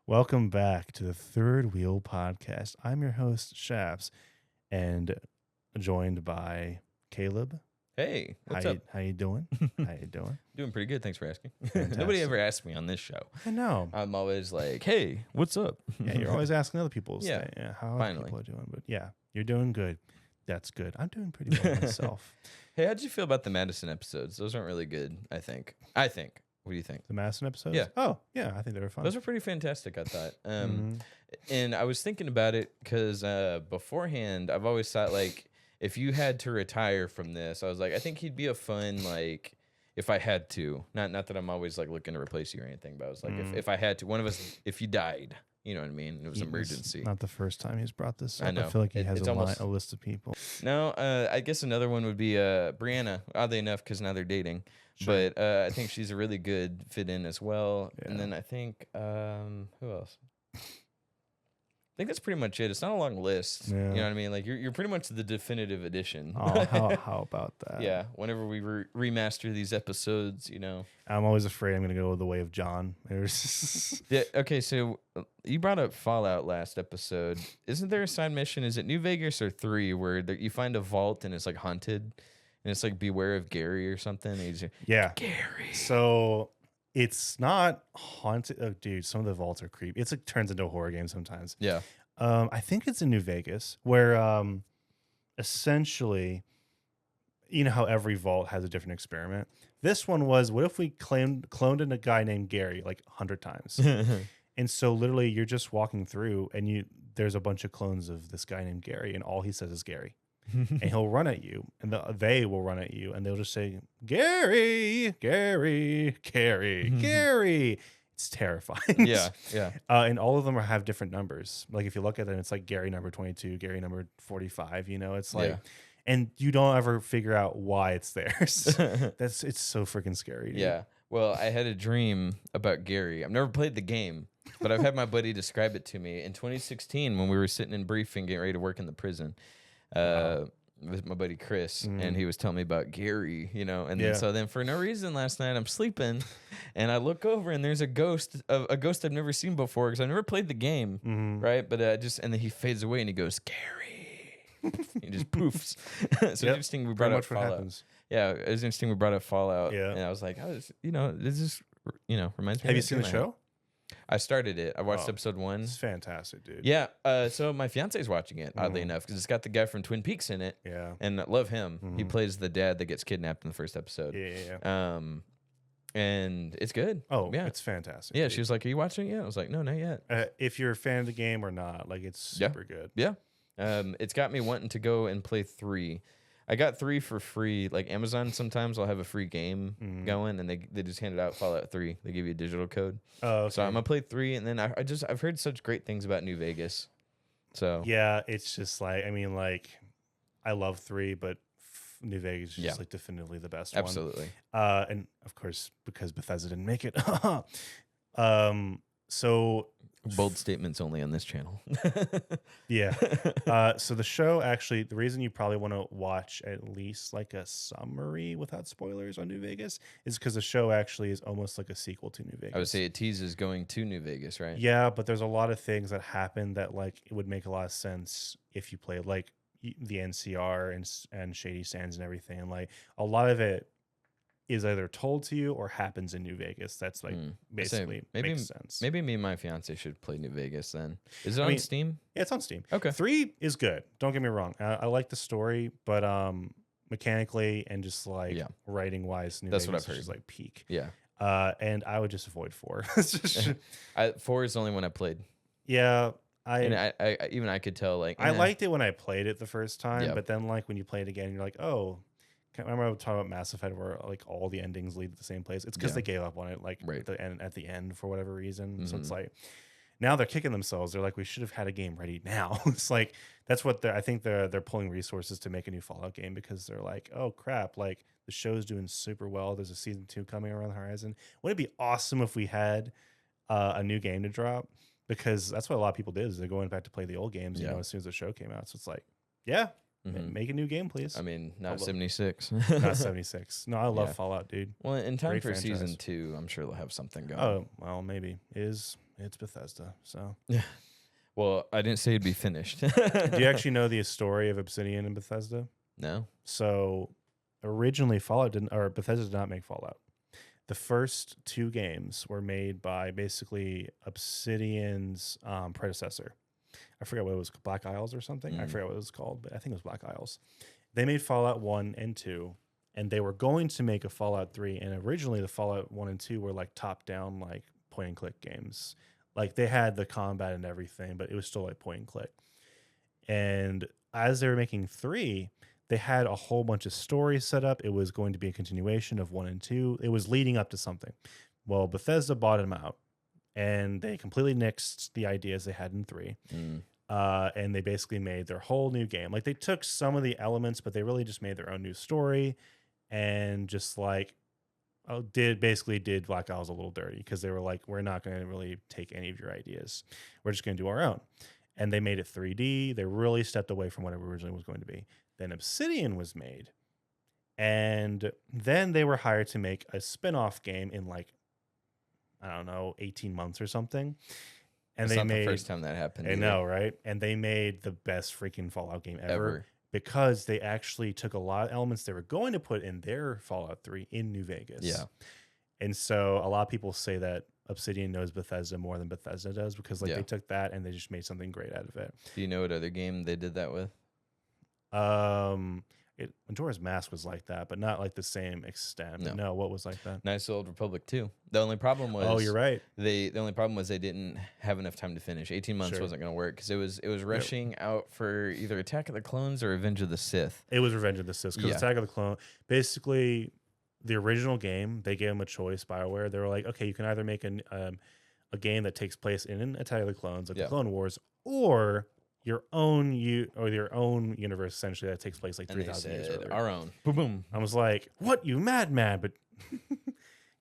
Welcome back to the Third Wheel Podcast. I'm your host, Shaps, and joined by Caleb. Hey, what's up? How you doing? How you doing? Doing pretty good. Thanks for asking. Fantastic. Nobody ever asked me on this show. I know. I'm always like, "Hey, what's up?" Yeah, you're always asking other people. Yeah, how other finally. people are doing. But yeah, you're doing good. That's good. I'm doing pretty well myself. Hey, how'd you feel about the Madison episodes? Those aren't really good. I think. What do you think? The Madison episodes? Yeah. Oh, yeah. I think they were fun. Those were pretty fantastic. I thought. Mhm. And I was thinking about it because beforehand, I've always thought like, if you had to retire from this, I was like, I think he'd be a fun like. If I had to, not that I'm always like looking to replace you or anything, but I was like, if I had to, one of us, if you died, you know what I mean? It was It's emergency. not the first time he's brought this up. I know. I feel like he has It's a almost- list of people. No, I guess another one would be Brianna. Oddly enough, because now they're dating. Sure. But I think she's a really good fit in as well. Yeah. And then I think who else? I think that's pretty much it. It's not a long list. Yeah. You know what I mean? Like you're pretty much the definitive edition. Oh, how about that? Yeah. Whenever we remaster these episodes, you know. I'm always afraid I'm going to go the way of John. There's Yeah, okay, so you brought up Fallout last episode. Isn't there a side mission? Is it New Vegas or 3 where you find a vault and it's like haunted? And it's like Beware of Gary or something? And he's yeah. Gary. So it's not haunted. Oh, dude, some of the vaults are creepy. It's like turns into a horror game sometimes. Yeah. I think it's in New Vegas where essentially, you know how every vault has a different experiment. This one was, what if we cloned in a guy named Gary like 100 times? And so literally you're just walking through and there's a bunch of clones of this guy named Gary and all he says is Gary. And he'll run at you and they will run at you and they'll just say, Gary, Gary, Gary, Gary. It's terrifying. Yeah, yeah. And all of them have different numbers. Like if you look at them, it's like Gary number 22, Gary number 45, it's like, Yeah. and you don't ever figure out why it's there. It's so freaking scary. Dude. Yeah. Well, I had a dream about Gary. I've never played the game, but I've had my buddy describe it to me. In 2016, when we were sitting in briefing, getting ready to work in the prison, with my buddy Chris, and he was telling me about Gary, and then so then for no reason last night I'm sleeping, and I look over and there's a ghost I've never seen before because I've never played the game, right? But and then he fades away and he goes Gary, he just poofs. So interesting. We brought up Fallout. Yeah, it was interesting. We brought up Fallout. Yeah, and I was like, this is reminds me. Have you seen the show? I started it. I watched episode 1. It's fantastic, dude. Yeah. So my fiance's watching it, oddly enough, because it's got the guy from Twin Peaks in it. Yeah. And I love him. He plays the dad that gets kidnapped in the first episode. Yeah. And it's good. Oh, yeah. it's fantastic. Yeah. Dude. She was like, "Are you watching it?" Yeah. I was like, "No, not yet." If you're a fan of the game or not, like it's super good. Yeah. It's got me wanting to go and play 3. I got 3 for free. Like Amazon, sometimes I'll have a free game going, and they just handed out Fallout 3. They give you a digital code. Oh, okay. So I'm gonna play 3, and then I've heard such great things about New Vegas. So yeah, it's just like I love 3, but New Vegas is just like definitively the best absolutely. one. And of course because Bethesda didn't make it. So Bold statements only on this channel. yeah. So the show actually, the reason you probably want to watch at least like a summary without spoilers on New Vegas is because the show actually is almost like a sequel to New Vegas. I would say it teases going to New Vegas, right? Yeah, but there's a lot of things that happen that like it would make a lot of sense if you played like the NCR and Shady Sands and everything. And like a lot of it is either told to you or happens in New Vegas. That's like basically makes sense. Maybe me and my fiance should play New Vegas then. Is it on Steam? Yeah, it's on Steam. Okay. 3 is good. Don't get me wrong. I like the story, but mechanically and just like writing wise, New That's Vegas what I've heard. is like peak. Yeah. And I would just avoid 4. 4 is the only one I played. Yeah. And I could tell like I liked it when I played it the first time, Yeah. but then like when you play it again, you're like, oh. I remember talking about Mass Effect where like all the endings lead to the same place. It's because they gave up on it like at the end for whatever reason. So it's like now they're kicking themselves. They're like, we should have had a game ready now. It's like that's what I think they're pulling resources to make a new Fallout game because they're like, oh crap, like the show's doing super well. There's a season 2 coming around the horizon. Wouldn't it be awesome if we had a new game to drop? Because that's what a lot of people did is they're going back to play the old games, as soon as the show came out. So it's like, yeah. Make a new game, please. I mean, not 76. Not 76. No, I love Fallout, dude. Well, in time Great for franchise. season 2, I'm sure they'll have something going. Oh, well, maybe. It's Bethesda, so. Yeah. Well, I didn't say it'd be finished. Do you actually know the story of Obsidian and Bethesda? No. So originally Bethesda did not make Fallout. The first 2 games were made by basically Obsidian's predecessor. I forget what it was, Black Isles or something. I forget what it was called, but I think it was Black Isles. They made Fallout 1 and 2, and they were going to make a Fallout 3. And originally the Fallout 1 and 2 were like top-down, like point and click games. Like they had the combat and everything, but it was still like point and click. And as they were making 3, they had a whole bunch of stories set up. It was going to be a continuation of 1 and 2. It was leading up to something. Well, Bethesda bought them out, and they completely nixed the ideas they had in 3. And they basically made their whole new game. Like they took some of the elements, but they really just made their own new story, and just like did Black Isles a little dirty, because they were like, we're not going to really take any of your ideas. We're just going to do our own. And they made it 3D. They really stepped away from what it originally was going to be. Then Obsidian was made, and then they were hired to make a spin-off game in like, I don't know, 18 months or something. And It's not the first time that happened. I know, right? And they made the best freaking Fallout game ever. Because they actually took a lot of elements they were going to put in their Fallout 3 in New Vegas. Yeah. And so a lot of people say that Obsidian knows Bethesda more than Bethesda does, because like they took that and they just made something great out of it. Do you know what other game they did that with? Majora's Mask was like that, but not like the same extent. No. No, what was like that? Knights of the Old Republic 2. The only problem was... Oh, you're right. The only problem was they didn't have enough time to finish. 18 months wasn't going to work, because it was rushing out for either Attack of the Clones or Revenge of the Sith. It was Revenge of the Sith, because Attack of the Clone, basically the original game, they gave them a choice, BioWare. They were like, okay, you can either make a game that takes place in Attack of the Clones, like the Clone Wars, or your own universe, essentially, that takes place like 3,000 years earlier. Our own. Boom, boom. I was like, what, you madman? But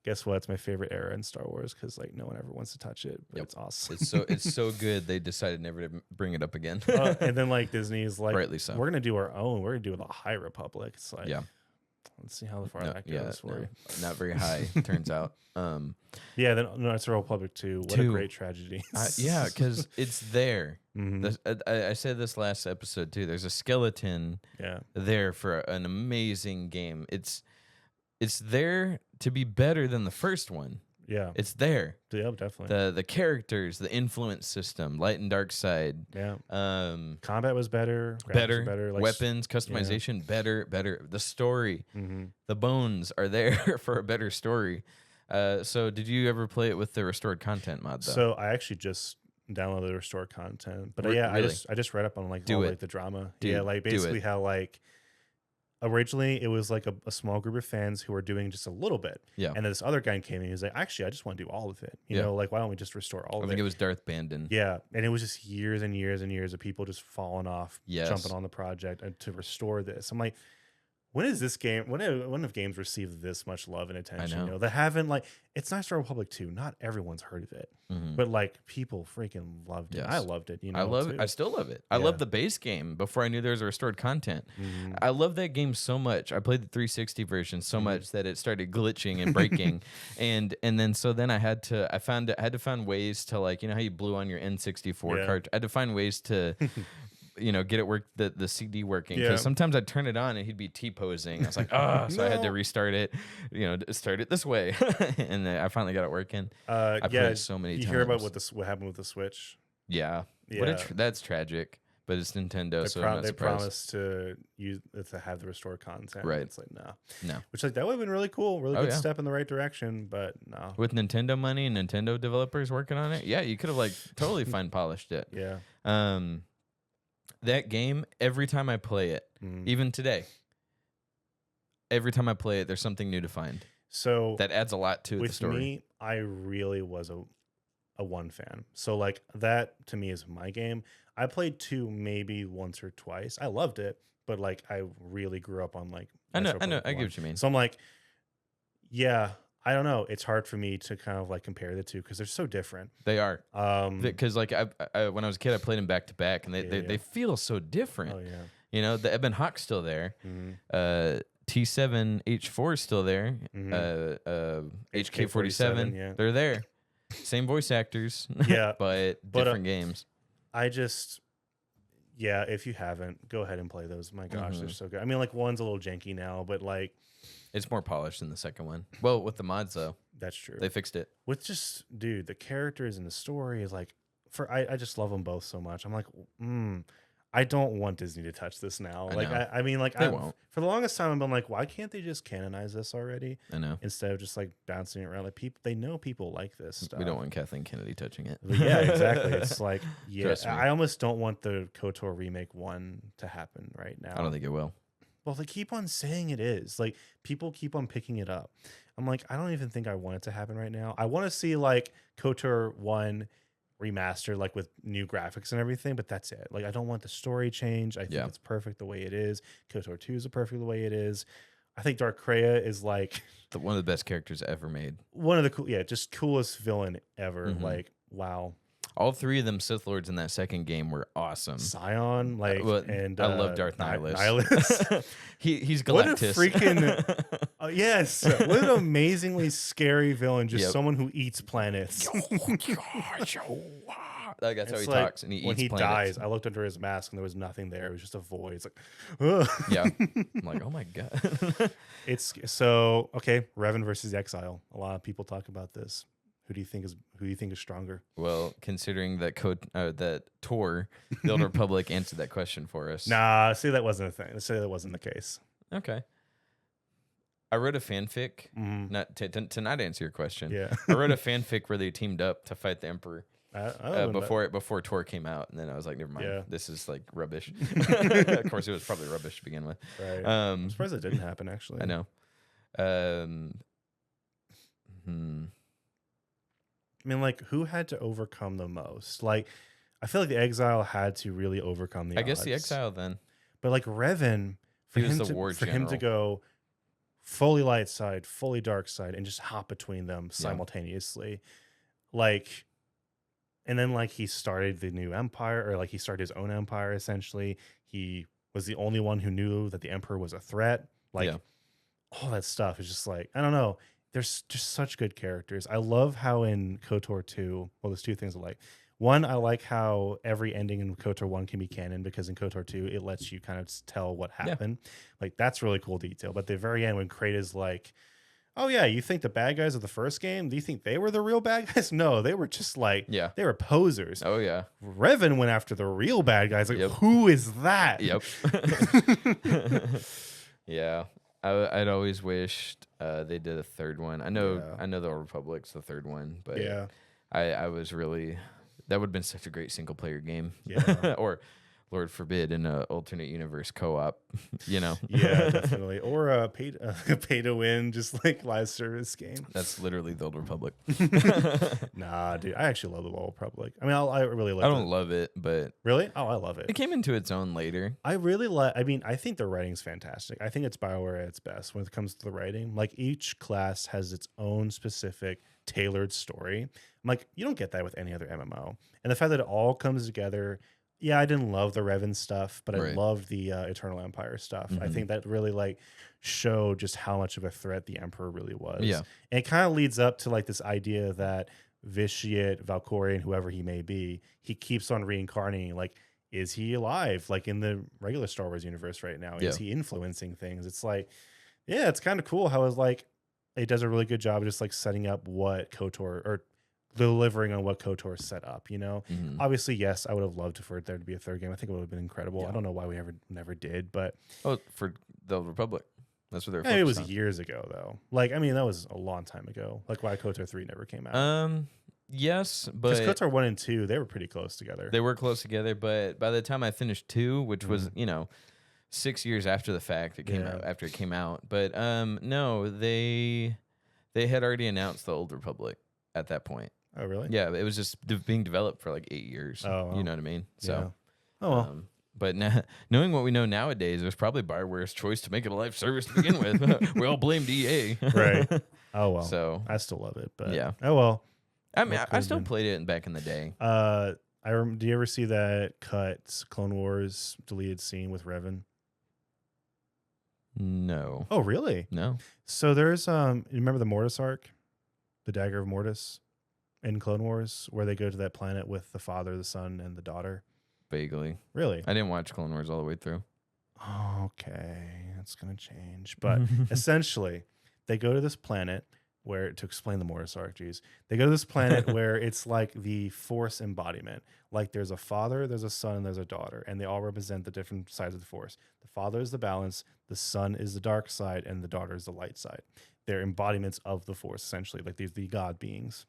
guess what? It's my favorite era in Star Wars, because like no one ever wants to touch it, but it's awesome. It's so good they decided never to bring it up again. And then like Disney's like, rightly so. We're gonna do our own. We're gonna do the High Republic. It's like, let's see how far that goes for you. Not very high, turns out. Yeah, then Knights of the Republic 2. What a great tragedy. Yeah, because it's there. I said this last episode too. There's a skeleton there for an amazing game. It's there to be better than the first one. Yeah, it's there. Yeah, definitely. The characters, the influence system, light and dark side. Yeah. Combat was better. Better. Like, weapons customization better. The story, the bones are there for a better story. So did you ever play it with the restored content mod though? So I actually just downloaded the restored content, but really? I just read up on like like the drama. Like basically how like originally it was like a small group of fans who were doing just a little bit. Yeah. And then this other guy came in, he was like, actually, I just want to do all of it. You know, like why don't we just restore all of it? I think it was Darth Bandon. Yeah. And it was just years and years and years of people just falling off, jumping on the project to restore this. I'm like, when is this game? When have games received this much love and attention? You know, that haven't like it's Knights of the Republic 2. Not everyone's heard of it, but like people freaking loved it. I loved it. You know, I love it. I still love it. I love the base game before I knew there was a restored content. I love that game so much. I played the 360 version so much that it started glitching and breaking, and then I had to find ways to, like, you know how you blew on your N64 cartridge. I had to find ways to. You know, get it work the CD working, because sometimes I'd turn it on and he'd be T-posing. I was like, so I had to restart it, you know, start it this way, and I finally got it working. I played so many times. You hear about what happened with the Switch? Yeah. That's tragic, but it's Nintendo, so I'm not they surprised. Promised to have the restored content. Right. It's like no. Which like that would have been really cool, good step in the right direction, but no. With Nintendo money and Nintendo developers working on it, you could have like totally fine polished it. Yeah. That game, every time I play it, even today, every time I play it, there's something new to find. So that adds a lot to the story. With me, I really was a 1 fan. So like that to me is my game. I played 2 maybe once or twice. I loved it, but like I really grew up on like I know, I get what you mean. So I'm like, yeah. I don't know. It's hard for me to kind of like compare the two because they're so different. They are. Because like I when I was a kid, I played them back to back, and they feel so different. Oh yeah. You know, the Ebon Hawk's still there. T7H4 is still there. HK47, yeah. they're there. Same voice actors, yeah, but different games. If you haven't, go ahead and play those. My gosh, they're so good. I mean, like, one's a little janky now, but like, it's more polished than the second one. Well, with the mods though, that's true. They fixed it. With just, dude, the characters and the story is like, I just love them both so much. I'm like, I don't want Disney to touch this now. I mean, like, they won't. For the longest time, I've been like, why can't they just canonize this already? I know. Instead of just like bouncing it around, like, people, they know people like this stuff. We don't want Kathleen Kennedy touching it. But yeah, exactly. It's like, I almost don't want the KOTOR remake 1 to happen right now. I don't think it will. Well, they keep on saying it is. Like, people keep on picking it up. I'm like, I don't even think I want it to happen right now. I want to see like KOTOR 1 remastered, like with new graphics and everything, but that's it. Like, I don't want the story change. I think it's perfect the way it is. KOTOR 2 is perfect the way it is. I think Dark Kreia is like one of the best characters ever made. One of the just coolest villain ever. Like, wow. All three of them Sith Lords in that second game were awesome. Scion, like, and I love Darth Nihilus. He's Galactus. What a freaking yes! What an amazingly scary villain. Just someone who eats planets. Like, that's how he talks, and he eats when he planets. dies. I looked under his mask, and there was nothing there. It was just a void. It's like, yeah. I'm like, oh my god. It's so okay. Revan versus Exile. A lot of people talk about this. Who do you think is stronger? Well, considering that that Tor, the Old Republic, answered that question for us. Nah, see, that wasn't a thing. Let's say that wasn't the case. Okay. I wrote a fanfic, not to not answer your question. Yeah. I wrote a fanfic where they teamed up to fight the Emperor before Tor came out, and then I was like, never mind. Yeah. This is like rubbish. Of course, it was probably rubbish to begin with. Right. I'm surprised it didn't happen. Actually, I know. I mean, like, who had to overcome the most? Like, I feel like the Exile had to really overcome the odds. I guess the Exile then. But like Revan, for him to go fully light side, fully dark side, and just hop between them simultaneously, like, and then like he started the new empire, or like he started his own empire essentially. He was the only one who knew that the Emperor was a threat. Like, all that stuff is just like, I don't know. There's just such good characters. I love how in KOTOR 2, well, there's two things I like. One, I like how every ending in KOTOR 1 can be canon, because in KOTOR 2, it lets you kind of tell what happened. Like, that's really cool detail. But at the very end, when Kratos like, oh yeah, you think the bad guys of the first game, do you think they were the real bad guys? No, they were just like, they were posers. Oh yeah. Revan went after the real bad guys. Like, who is that? Yep. Yeah. I'd always wished they did a third one. I know the Old Republic's the third one, but I was really, that would have been such a great single player game. Yeah. Or Lord forbid in an alternate universe co-op, you know. Yeah, definitely. Or a pay to win, just like live service game. That's literally the Old Republic. Nah, dude, I actually love the Old Republic. I mean, I really love it. I don't love it, but really, I love it. It came into its own later. I really like. I mean, I think the writing's fantastic. I think it's BioWare at its best when it comes to the writing. Like, each class has its own specific tailored story. I'm like, you don't get that with any other MMO. And the fact that it all comes together. Yeah, I didn't love the Revan stuff, but I loved the Eternal Empire stuff. I think that really like showed just how much of a threat the Emperor really was. Yeah. And it kind of leads up to like this idea that Vitiate, Valkorion, whoever he may be, he keeps on reincarnating. Like, is he alive? Like in the regular Star Wars universe right now, is he influencing things? It's like, yeah, it's kind of cool how it's like, it does a really good job of just like setting up what KOTOR, or delivering on what KOTOR set up, you know. Obviously, yes, I would have loved for there to be a third game. I think it would have been incredible. I don't know why we never did, but for the Old Republic, that's what they're. It was years ago though. Like, I mean, that was a long time ago. Like, why KOTOR 3 never came out? Yes, but because KOTOR 1 and 2, they were pretty close together. They were close together, but by the time I finished 2, which was 6 years after the fact, it came out after it came out. But no, they had already announced the Old Republic at that point. Oh, really? Yeah, it was just being developed for like 8 years. Oh, wow. You know what I mean? So, oh well. But knowing what we know nowadays, it was probably BioWare's choice to make it a live service to begin with. We all blamed EA. Right. Oh, well. So I still love it, but yeah. oh, well. I mean, I still played it back in the day. Do you ever see that cut Clone Wars deleted scene with Revan? No. Oh, really? No. So there's you remember the Mortis arc, the Dagger of Mortis, in Clone Wars, where they go to that planet with the father, the son, and the daughter. Vaguely. Really? I didn't watch Clone Wars all the way through. Okay, that's gonna change. But essentially, they go to this planet where, to explain the Mortis arc, they go to this planet where it's like the Force embodiment. Like there's a father, there's a son, and there's a daughter, and they all represent the different sides of the Force. The father is the balance, the son is the dark side, and the daughter is the light side. They're embodiments of the Force, essentially, like these the god beings.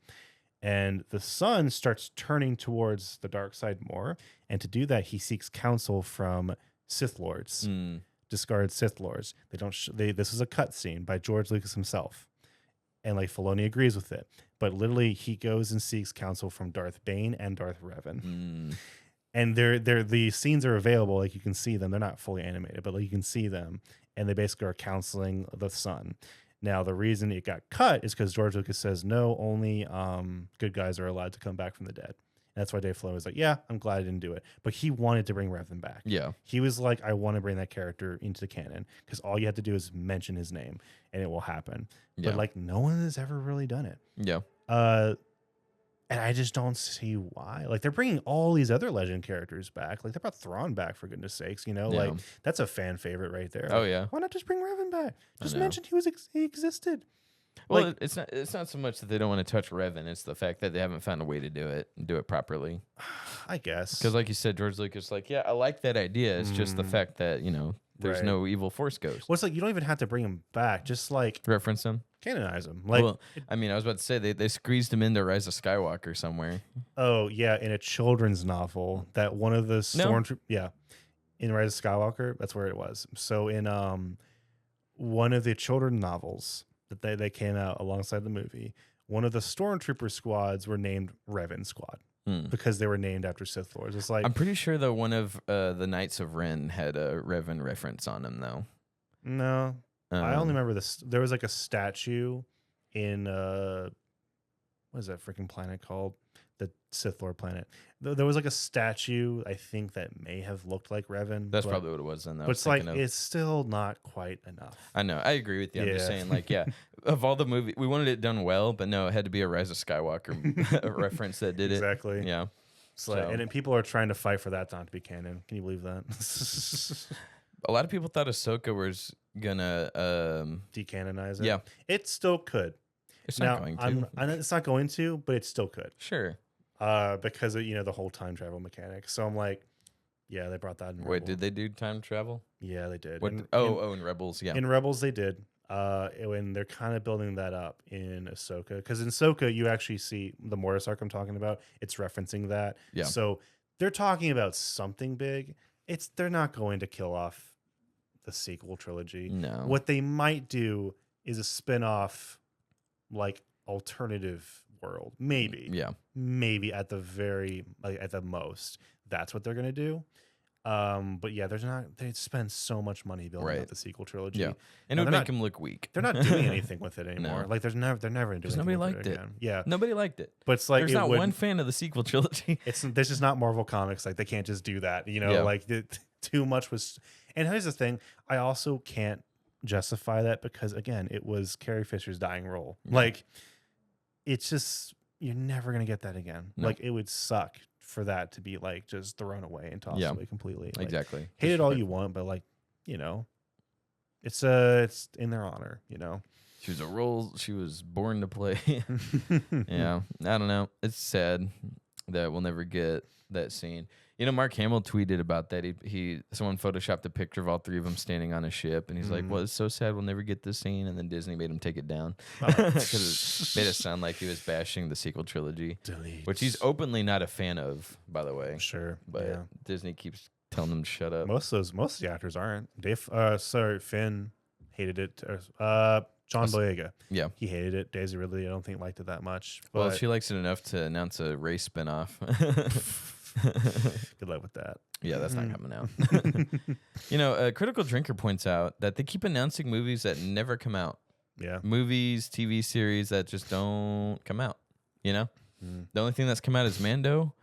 And the son starts turning towards the dark side more, and to do that, he seeks counsel from Sith Lords, discarded Sith Lords. They don't. This is a cutscene by George Lucas himself, and like Filoni agrees with it. But literally, he goes and seeks counsel from Darth Bane and Darth Revan, and the scenes are available. Like you can see them. They're not fully animated, but like you can see them, and they basically are counseling the son. Now, the reason it got cut is because George Lucas says no, only good guys are allowed to come back from the dead. And that's why Dave Filoni was like, yeah, I'm glad I didn't do it. But he wanted to bring Revan back. Yeah. He was like, I want to bring that character into the canon because all you have to do is mention his name and it will happen. Yeah. But like no one has ever really done it. Yeah. And I just don't see why. Like they're bringing all these other legend characters back. Like they brought Thrawn back for goodness sakes. You know, like that's a fan favorite right there. Oh like, yeah. Why not just bring Revan back? Just mention he existed. Well, like, it's not so much that they don't want to touch Revan. It's the fact that they haven't found a way to do it properly. I guess because, like you said, George Lucas, like, yeah, I like that idea. It's just the fact that there's no evil Force ghost. Well, it's like you don't even have to bring him back. Just like reference him, canonize him. Like, well, I mean, I was about to say they squeezed him into Rise of Skywalker somewhere. Oh yeah, in a children's novel that one of the stormtroopers, in Rise of Skywalker, that's where it was. So in one of the children's novels that they came out alongside the movie, one of the stormtrooper squads were named Revan Squad because they were named after Sith Lords. It's like I'm pretty sure though one of the Knights of Ren had a Revan reference on him though. No, I only remember this. There was like a statue in what is that freaking planet called? The Sith Lord planet. There was like a statue, I think, that may have looked like Revan. That's probably what it was then. But it's like it's still not quite enough. I know. I agree with you. I'm just saying, like, of all the movies, we wanted it done well, but no, it had to be a Rise of Skywalker reference that did it. Exactly. Yeah. And then people are trying to fight for that not to be canon. Can you believe that? A lot of people thought Ahsoka was gonna decanonize it. Yeah, it still could. It's not going to. I know it's not going to, but it still could. Sure. Because of the whole time travel mechanic. So I'm like, yeah, they brought that in. Wait, did they do time travel? Yeah, they did. What? In Rebels, yeah. In Rebels, they did. When they're kind of building that up in Ahsoka, because in Ahsoka you actually see the Mortis arc I'm talking about. It's referencing that. Yeah. So they're talking about something big. They're not going to kill off the sequel trilogy. No. What they might do is a spin-off, like alternative world, maybe. Yeah. Maybe at the most, that's what they're gonna do. But yeah, they spend so much money building up the sequel trilogy. Yeah. And it would make them look weak. They're not doing anything with it anymore. No. Like they're never doing anything. Nobody with liked it. Again. Yeah. Nobody liked it. But it's like there's not one fan of the sequel trilogy. This is not Marvel Comics. Like they can't just do that. Like too much was. And here's the thing: I also can't justify that because again, it was Carrie Fisher's dying role. Yeah. Like it's just you're never gonna get that again. No. Like it would suck for that to be like just thrown away and tossed away completely. Like, exactly. Hate it all you want, but like it's in their honor. She was a role she was born to play. Yeah, I don't know. It's sad that we'll never get that scene. Mark Hamill tweeted about that. Someone photoshopped a picture of all three of them standing on a ship, and he's like, "Well, it's so sad we'll never get this scene." And then Disney made him take it down because it made it sound like he was bashing the sequel trilogy, which he's openly not a fan of, by the way. Sure, but Disney keeps telling him to shut up. Most of the actors aren't. Finn hated it. John Boyega. Yeah. He hated it. Daisy Ridley, I don't think liked it that much. Well, she likes it enough to announce a Rey spinoff. Good luck with that. Yeah, that's not coming out. Critical Drinker points out that they keep announcing movies that never come out. Yeah. Movies, TV series that just don't come out. The only thing that's come out is Mando,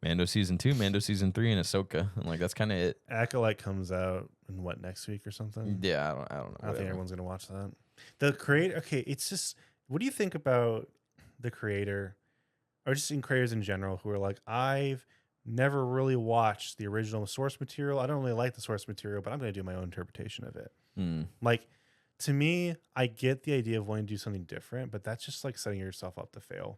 Mando season 2, Mando season 3, and Ahsoka, and like that's kind of it. Acolyte comes out in what, next week or something? Yeah, I don't know. I don't think everyone's gonna watch that. The creator, okay, it's just, what do you think about the creator, or just in creators in general, who are like, I've never really watched the original source material. I don't really like the source material, but I'm gonna do my own interpretation of it. Like, to me, I get the idea of wanting to do something different, but that's just like setting yourself up to fail.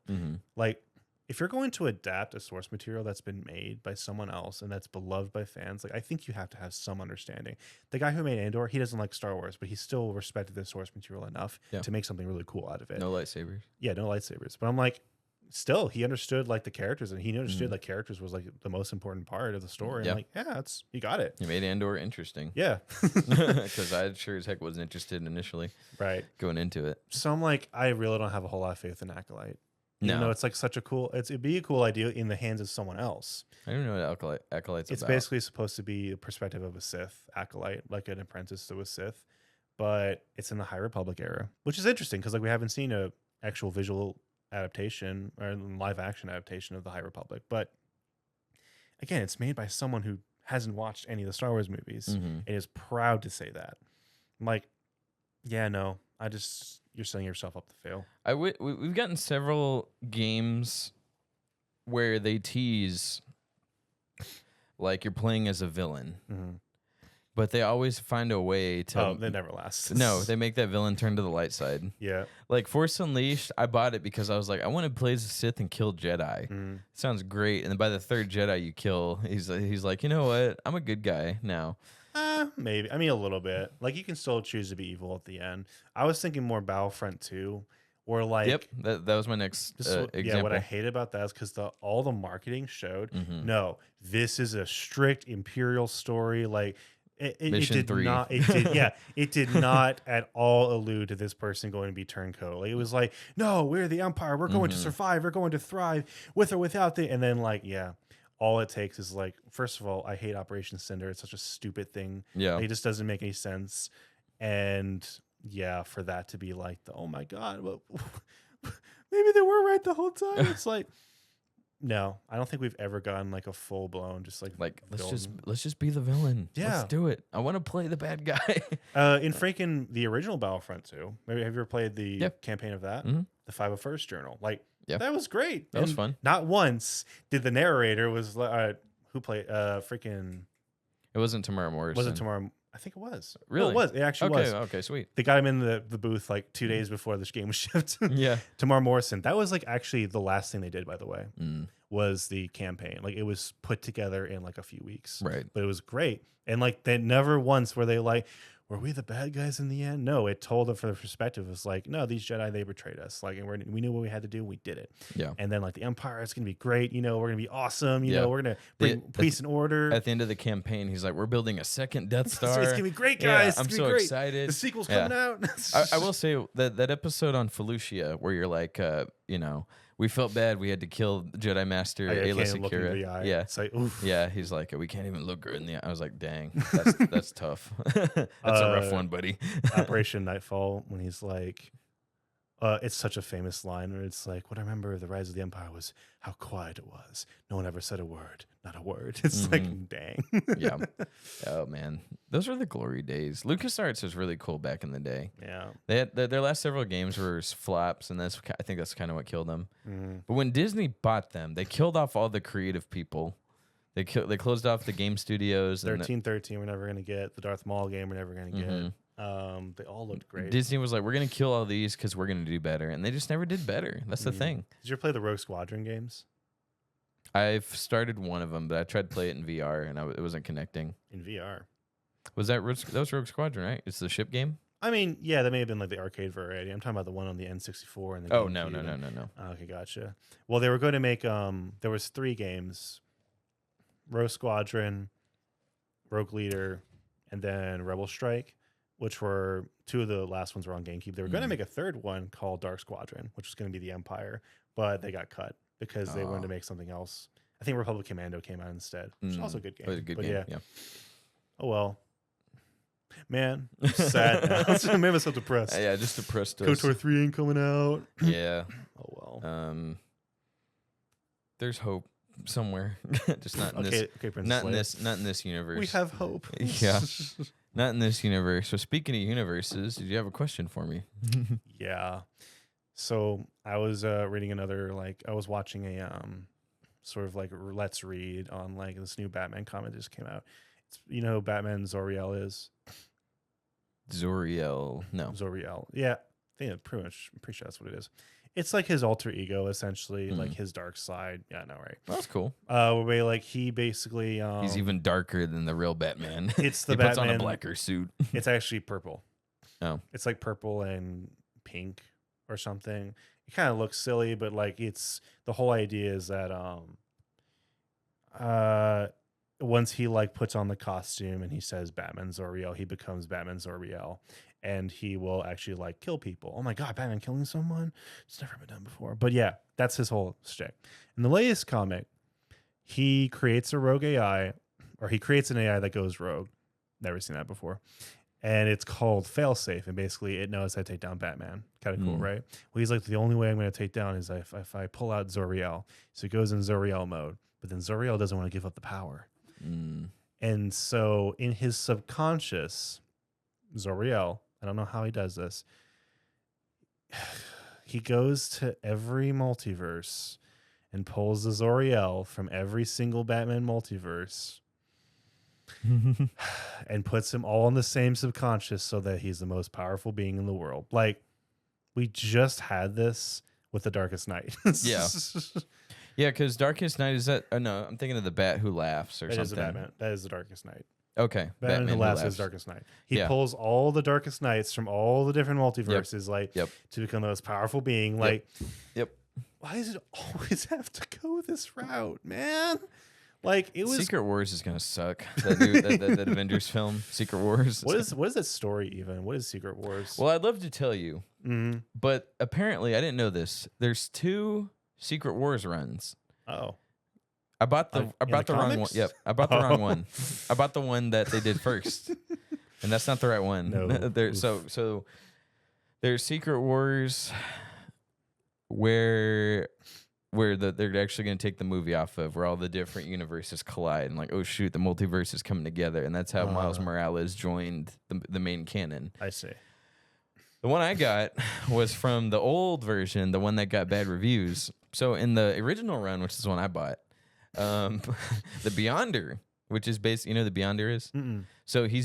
Like, if you're going to adapt a source material that's been made by someone else and that's beloved by fans, like, I think you have to have some understanding. The guy who made Andor, he doesn't like Star Wars, but he still respected the source material enough to make something really cool out of it. No lightsabers. Yeah, no lightsabers. But I'm like, still, he understood like the characters, and he understood like characters was like the most important part of the story. And I'm like, yeah, you got it. You made Andor interesting. Yeah. Because I sure as heck wasn't interested initially. Right. Going into it. So I'm like, I really don't have a whole lot of faith in Acolyte. Even though it's like such a cool, it'd be a cool idea in the hands of someone else. I don't know what Acolyte's It's about. basically supposed to be the perspective of a Sith acolyte, like an apprentice to a Sith, but it's in the High Republic era, which is interesting because like we haven't seen a actual visual adaptation or live action adaptation of the High Republic. But again, it's made by someone who hasn't watched any of the Star Wars movies and is proud to say that. I'm like, yeah, no, you're setting yourself up to fail. We've gotten several games where they tease like you're playing as a villain, but they always find a way to. Oh, they never last. No, they make that villain turn to the light side. Yeah. Like Force Unleashed, I bought it because I was like, I want to play as a Sith and kill Jedi. Sounds great. And then by the third Jedi you kill, he's like, you know what? I'm a good guy now. Maybe. I mean, a little bit. Like, you can still choose to be evil at the end. I was thinking more Battlefront 2, or like... Yep, that was my next example. Yeah, what I hate about that is because all the marketing showed, no, this is a strict Imperial story. Like, it did 3. not... It did not at all allude to this person going to be turncoat. Like, it was like, no, we're the Empire. We're going to survive. We're going to thrive with or without the... And then, like, yeah... All it takes is like, first of all, I hate Operation Cinder. It's such a stupid thing. Yeah. Like, it just doesn't make any sense. And yeah, for that to be like, oh my God, well, maybe they were right the whole time. It's like, no, I don't think we've ever gotten like a full blown, just like let's just be the villain. Yeah. Let's do it. I want to play the bad guy. In freaking the original Battlefront 2, maybe have you ever played the campaign of that? The 501st Journal. Like, that was great. That was fun. Not once did the narrator was who played freaking. It wasn't Tamara Morrison. Wasn't Tamara? I think it was. Really? No, it was. It actually was. Okay, sweet. They got him in the booth like 2 days before this game was shipped. Yeah. Tamara Morrison. That was like actually the last thing they did, by the way, was the campaign. Like, it was put together in like a few weeks. Right. But it was great. And like, they never once were they like, were we the bad guys in the end? No, it told them from the perspective. It was like, no, these Jedi, they betrayed us. Like, and we knew what we had to do. We did it. Yeah. And then like the Empire is going to be great. You know, we're going to be awesome. You know, we're going to bring peace and order. At the end of the campaign, he's like, we're building a second Death Star. It's going to be great, guys. Yeah, I'm so excited. The sequel's coming out. I will say that episode on Felucia where you're like, you know, we felt bad. We had to kill Jedi Master Aayla Secura. Yeah, it's like, oof. Yeah, he's like, we can't even look her in the eye. I was like, dang, that's tough. That's a rough one, buddy. Operation Nightfall, when he's like, it's such a famous line where it's like, what I remember of the Rise of the Empire was how quiet it was. No one ever said a word, not a word. It's like, dang. Yeah. Oh man, those were the glory days. LucasArts was really cool back in the day. Yeah. They had their last several games were flops, and I think that's kind of what killed them. But when Disney bought them, they killed off all the creative people. They closed off the game studios. 1313 we're never gonna get. The Darth Maul game we're never gonna get. They all looked great. Disney was like, we're gonna kill all these because we're gonna do better, and they just never did better. That's the thing. Did you ever play the Rogue Squadron games? I've started one of them, but I tried to play it in VR, and it wasn't connecting. In VR? Was that was Rogue Squadron, right? It's the ship game. I mean, yeah, that may have been like the arcade variety. I'm talking about the one on the N64 and the GameCube. No. Okay, gotcha. Well, they were going to make there was 3 games: Rogue Squadron, Rogue Leader, and then Rebel Strike, which were 2 of the last ones were on GameCube. They were going to make a 3rd one called Dark Squadron, which was going to be the Empire, but they got cut because they wanted to make something else. I think Republic Commando came out instead, which is also a good game. It was a good game. Yeah. Oh well. Man, I'm sad now. It made me so depressed. Yeah, just depressed us. KOTOR 3 ain't coming out. Yeah. Oh well. There's hope. somewhere, just not in this. Okay, Princess Not in Leia. this. Not in this universe. We have hope. Yeah. Not in this universe. So speaking of universes, did you have a question for me? Yeah. So I was reading another I was watching a sort of like let's read on like this new Batman comic that just came out. It's, you know who Batman Zor-El is? Zor-El. No. Zor-El. Yeah. I think I'm pretty sure that's what it is. It's like his alter ego, essentially, like his dark side. Yeah, no, right. Well, that's cool. Where like he basically he's even darker than the real Batman. It's the he Batman. puts on a blacker suit. It's actually purple. Oh. It's like purple and pink or something. It kind of looks silly, but like it's the whole idea is that once he like puts on the costume and he says Batman Zor-El, he becomes Batman Zor-El. And he will actually like kill people. Oh my God, Batman killing someone? It's never been done before. But yeah, that's his whole shtick. In the latest comic, he creates a rogue AI, or he creates an AI that goes rogue. Never seen that before. And it's called Failsafe. And basically it knows how to take down Batman. Kind of cool, right? Well, he's like, the only way I'm going to take down is if I pull out Zor-El. So he goes in Zor-El mode. But then Zor-El doesn't want to give up the power. And so in his subconscious, Zor-El, I don't know how he does this. He goes to every multiverse and pulls the Zor-El from every single Batman multiverse and puts them all in the same subconscious so that he's the most powerful being in the world. Like, we just had this with The Darkest Knight. Yeah. Yeah, because Darkest Knight is that... no, I'm thinking of the Bat Who Laughs or something. Is Batman. That is The Darkest Knight. Okay. Batman Who Laughs is Darkest Knight. He pulls all the Darkest Knights from all the different multiverses, to become the most powerful being. Like, why does it always have to go this route, man? Like, it was Secret Wars is gonna suck. That Avengers film, Secret Wars. What is that story even? What is Secret Wars? Well, I'd love to tell you, but apparently I didn't know this. There's 2 Secret Wars runs. Oh. I bought the wrong one. Yep, I bought the wrong one. I bought the one that they did first, and that's not the right one. No. So there's Secret Wars where they're actually going to take the movie off of, where all the different universes collide, and like, oh shoot, the multiverse is coming together, and that's how Miles Morales joined the main canon. I see. The one I got was from the old version, the one that got bad reviews. So in the original run, which is the one I bought. The Beyonder, which is basically, you know, the Beyonder is. So he's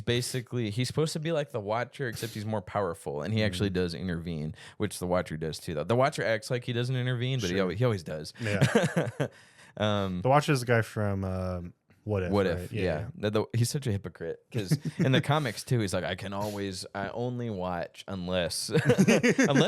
supposed to be like the Watcher, except he's more powerful, and he actually does intervene, which the Watcher does too. Though the Watcher acts like he doesn't intervene, but he always does. Yeah. The Watcher is the guy from What If? What right? If? Yeah. He's such a hypocrite because in the comics too, he's like, I only watch unless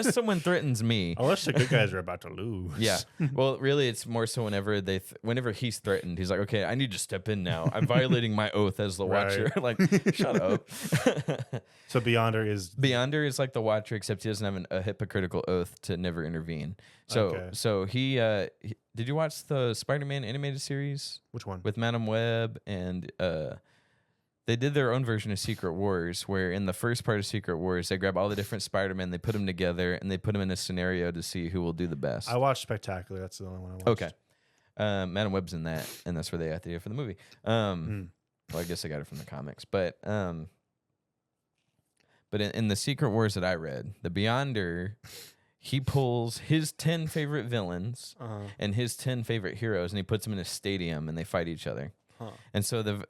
someone threatens me. Unless the good guys are about to lose. Yeah. Well, really, it's more so whenever he's threatened, he's like, okay, I need to step in now. I'm violating my oath as the Watcher. Like, shut up. So Beyonder is like the Watcher, except he doesn't have a hypocritical oath to never intervene. So he did you watch the Spider-Man animated series? Which one? With Madam Web, and they did their own version of Secret Wars, where in the first part of Secret Wars, they grab all the different Spider-Men, they put them together, and they put them in a scenario to see who will do the best. I watched Spectacular. That's the only one I watched. Okay. Madam Web's in that, and that's where they got the idea for the movie. Well, I guess I got it from the comics, but in the Secret Wars that I read, the Beyonder, he pulls his 10 favorite villains and his 10 favorite heroes, and he puts them in a stadium, and they fight each other. And so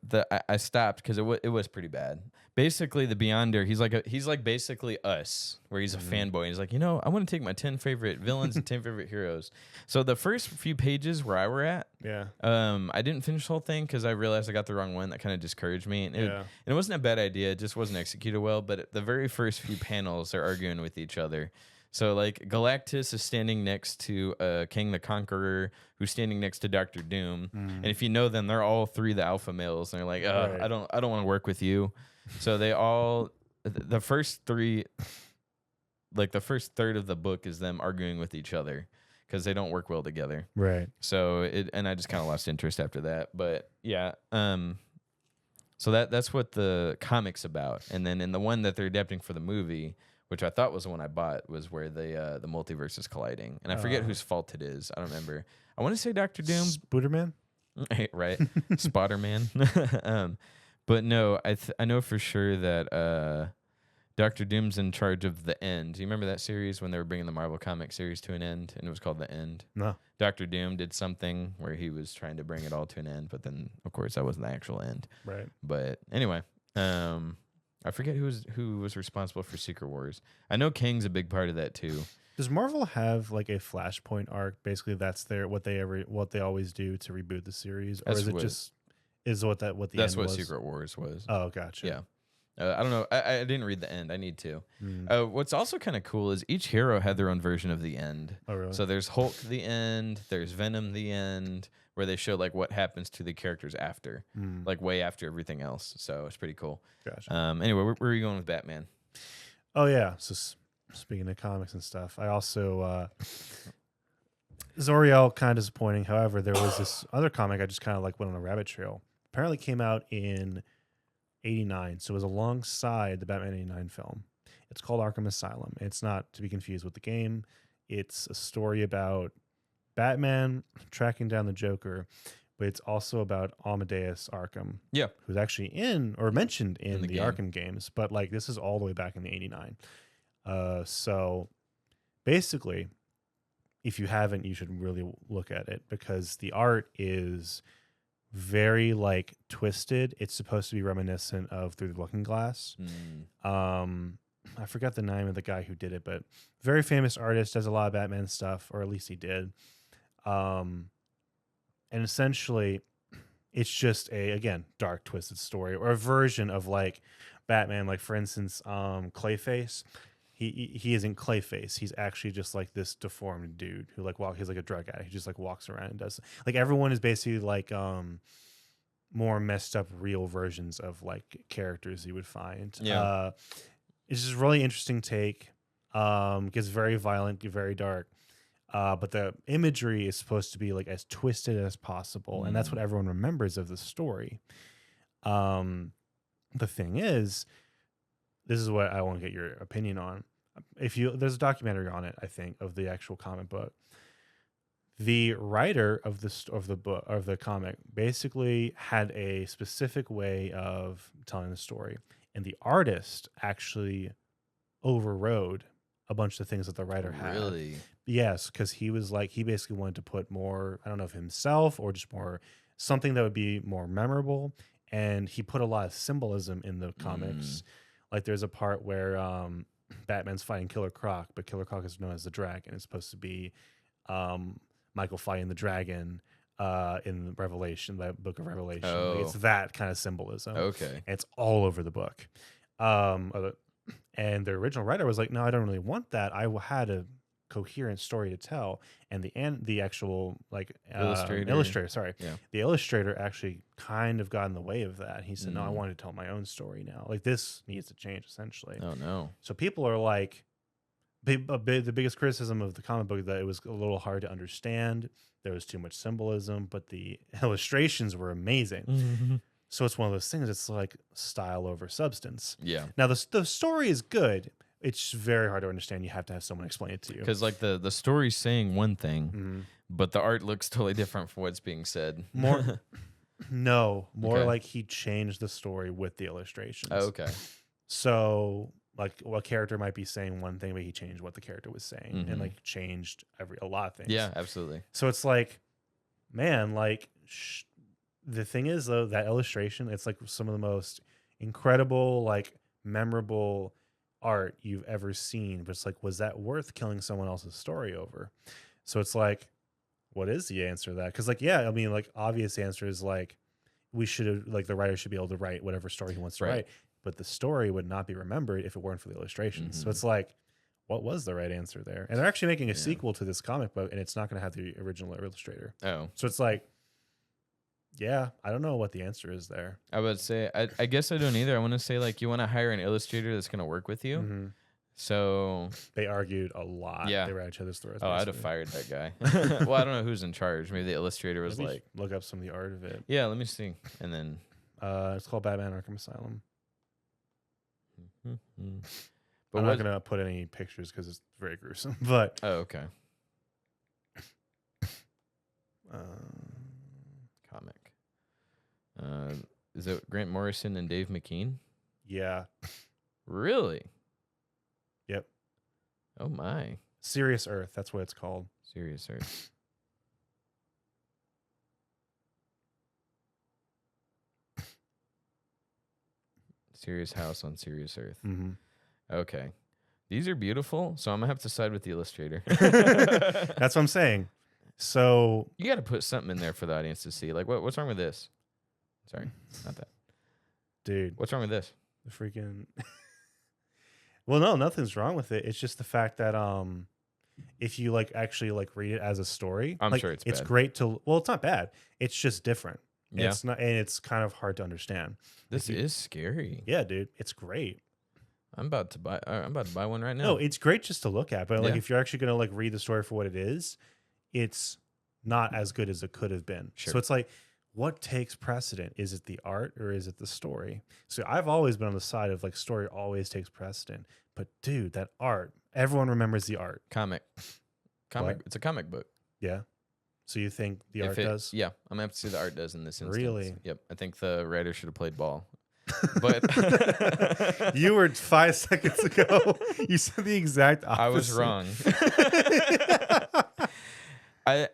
I stopped because it was pretty bad. Basically, the Beyonder, he's like basically us, where he's a fanboy. And he's like, I want to take my 10 favorite villains and 10 favorite heroes. So the first few pages where I were at, I didn't finish the whole thing because I realized I got the wrong one. That kind of discouraged me. And it wasn't a bad idea. It just wasn't executed well. But the very first few panels, they're arguing with each other. So, like, Galactus is standing next to King the Conqueror, who's standing next to Dr. Doom. And if you know them, they're all 3 the alpha males. And they're like, I don't want to work with you. So they all, the first 3, like the first third of the book is them arguing with each other because they don't work well together. Right. So and I just kind of lost interest after that. But yeah, so that's what the comic's about. And then in the one that they're adapting for the movie, which I thought was the one I bought, was where the multiverse is colliding. And I forget whose fault it is. I don't remember. I want to say Dr. Doom. Spooderman? right? Spotter Man. But no, I know for sure that Doctor Doom's in charge of the End. Do you remember that series when they were bringing the Marvel comic series to an end, and it was called The End? No. Doctor Doom did something where he was trying to bring it all to an end, but then of course that wasn't the actual end. Right. But anyway, I forget who was responsible for Secret Wars. I know Kang's a big part of that too. Does Marvel have like a Flashpoint arc? Basically, that's what they always do to reboot the series, or is it just what the that's end what was? Secret Wars was? Oh, gotcha. Yeah. I don't know. I didn't read the end. I need to. What's also kind of cool is each hero had their own version of the end. Oh, really? So there's Hulk the end. There's Venom the end, where they show like what happens to the characters after, like way after everything else. So it's pretty cool. Gotcha. Anyway, where are you going with Batman? Oh yeah. So speaking of comics and stuff, I also Zoriel kind of disappointing. However, there was this other comic I just kind of like went on a rabbit trail. Apparently came out in '89, so it was alongside the Batman '89 film. It's called Arkham Asylum. It's not to be confused with the game. It's a story about Batman tracking down the Joker, but it's also about Amadeus Arkham. Yeah, who's actually in or mentioned in the game. Arkham games, but like this is all the way back in the '89. So basically, if you haven't, you should really look at it because the art is very like twisted. It's supposed to be reminiscent of Through the Looking Glass. I forgot the name of the guy who did it, but very famous artist, does a lot of Batman stuff, or at least he did. And essentially it's just a, again, dark twisted story or a version of like Batman. Like for instance, Clayface, he isn't Clayface. He's actually just like this deformed dude who like he's like a drug addict. He just like walks around and does like everyone is basically like more messed up real versions of like characters you would find. Yeah. It's just really interesting take. Gets very violent, very dark. But the imagery is supposed to be like as twisted as possible, and that's what everyone remembers of the story. The thing is, this is what I want to get your opinion on. There's a documentary on it, I think, of the actual comic book. The writer of the comic basically had a specific way of telling the story, and the artist actually overrode a bunch of things that the writer had. Really? Yes, because he basically wanted to put more, I don't know if himself or just more something that would be more memorable. And he put a lot of symbolism in the comics. Like there's a part where Batman's fighting Killer Croc, but Killer Croc is known as the Dragon. It's supposed to be Michael fighting the dragon in Revelation, the book of Revelation. Oh. Like it's that kind of symbolism. Okay. And it's all over the book. And the original writer was like, no, I don't really want that. I had a coherent story to tell. And the actual like illustrator, Yeah. the illustrator actually kind of got in the way of that. He said, no, I want to tell my own story now. Like this needs to change essentially. Oh no. So people are like, the biggest criticism of the comic book is that it was a little hard to understand. There was too much symbolism, but the illustrations were amazing. So it's one of those things. It's like style over substance. Yeah. Now the story is good. It's very hard to understand. You have to have someone explain it to you. Because like the story's saying one thing, but the art looks totally different from what's being said. More Okay. like he changed the story with the illustrations. Oh, okay. So like what character might be saying one thing, but he changed what the character was saying and like changed a lot of things. Yeah, absolutely. So it's like, man, like the thing is though, that illustration, it's like some of the most incredible, like memorable art you've ever seen. But it's like, was that worth killing someone else's story over? So it's like, what is the answer to that? Because like, yeah, I mean, like obvious answer is like, we should have, like the writer should be able to write whatever story he wants to write, but the story would not be remembered if it weren't for the illustrations. So it's like, what was the right answer there? And they're actually making a sequel to this comic book, and it's not going to have the original illustrator. Oh. So it's like, yeah, I don't know what the answer is there. I would say, I guess I don't either. I want to say like you want to hire an illustrator that's going to work with you. So they argued a lot. Yeah. They were at each other's throats. Oh, I'd have fired that guy. Well, I don't know who's in charge. Maybe the illustrator was like, look up some of the art of it. yeah, let me see. And then it's called Batman Arkham Asylum. But I'm not going to put any pictures because it's very gruesome. But oh, okay. Comic. Is it Grant Morrison and Dave McKean? Yeah. Really? Yep. Oh my. Serious Earth. That's what it's called. Serious Earth. Serious House on Serious Earth. Mm-hmm. Okay. These are beautiful, so I'm going to have to side with the illustrator. That's what I'm saying. So you got to put something in there for the audience to see. Like, what's wrong with this? Sorry, not that. Dude. What's wrong with this? The freaking... Well, no, nothing's wrong with it. It's just the fact that if you like actually like read it as a story, I'm like, sure it's bad. Great to... Well, it's not bad. It's just different. Yeah. It's not, and it's kind of hard to understand. This is scary. Yeah, dude, it's great. I'm about to buy one right now. No, it's great just to look at, but like Yeah. if you're actually gonna like read the story for what it is, it's not as good as it could have been. Sure. So it's like, what takes precedent? Is it the art or is it the story? So I've always been on the side of like story always takes precedent. But dude, that art, everyone remembers the art. Comic. What? It's a comic book. Yeah. So you think the art does? Yeah, I'm gonna have to say the art does in this instance. Really? Yep. I think the writer should have played ball. But You were 5 seconds ago. You said the exact opposite. I was wrong.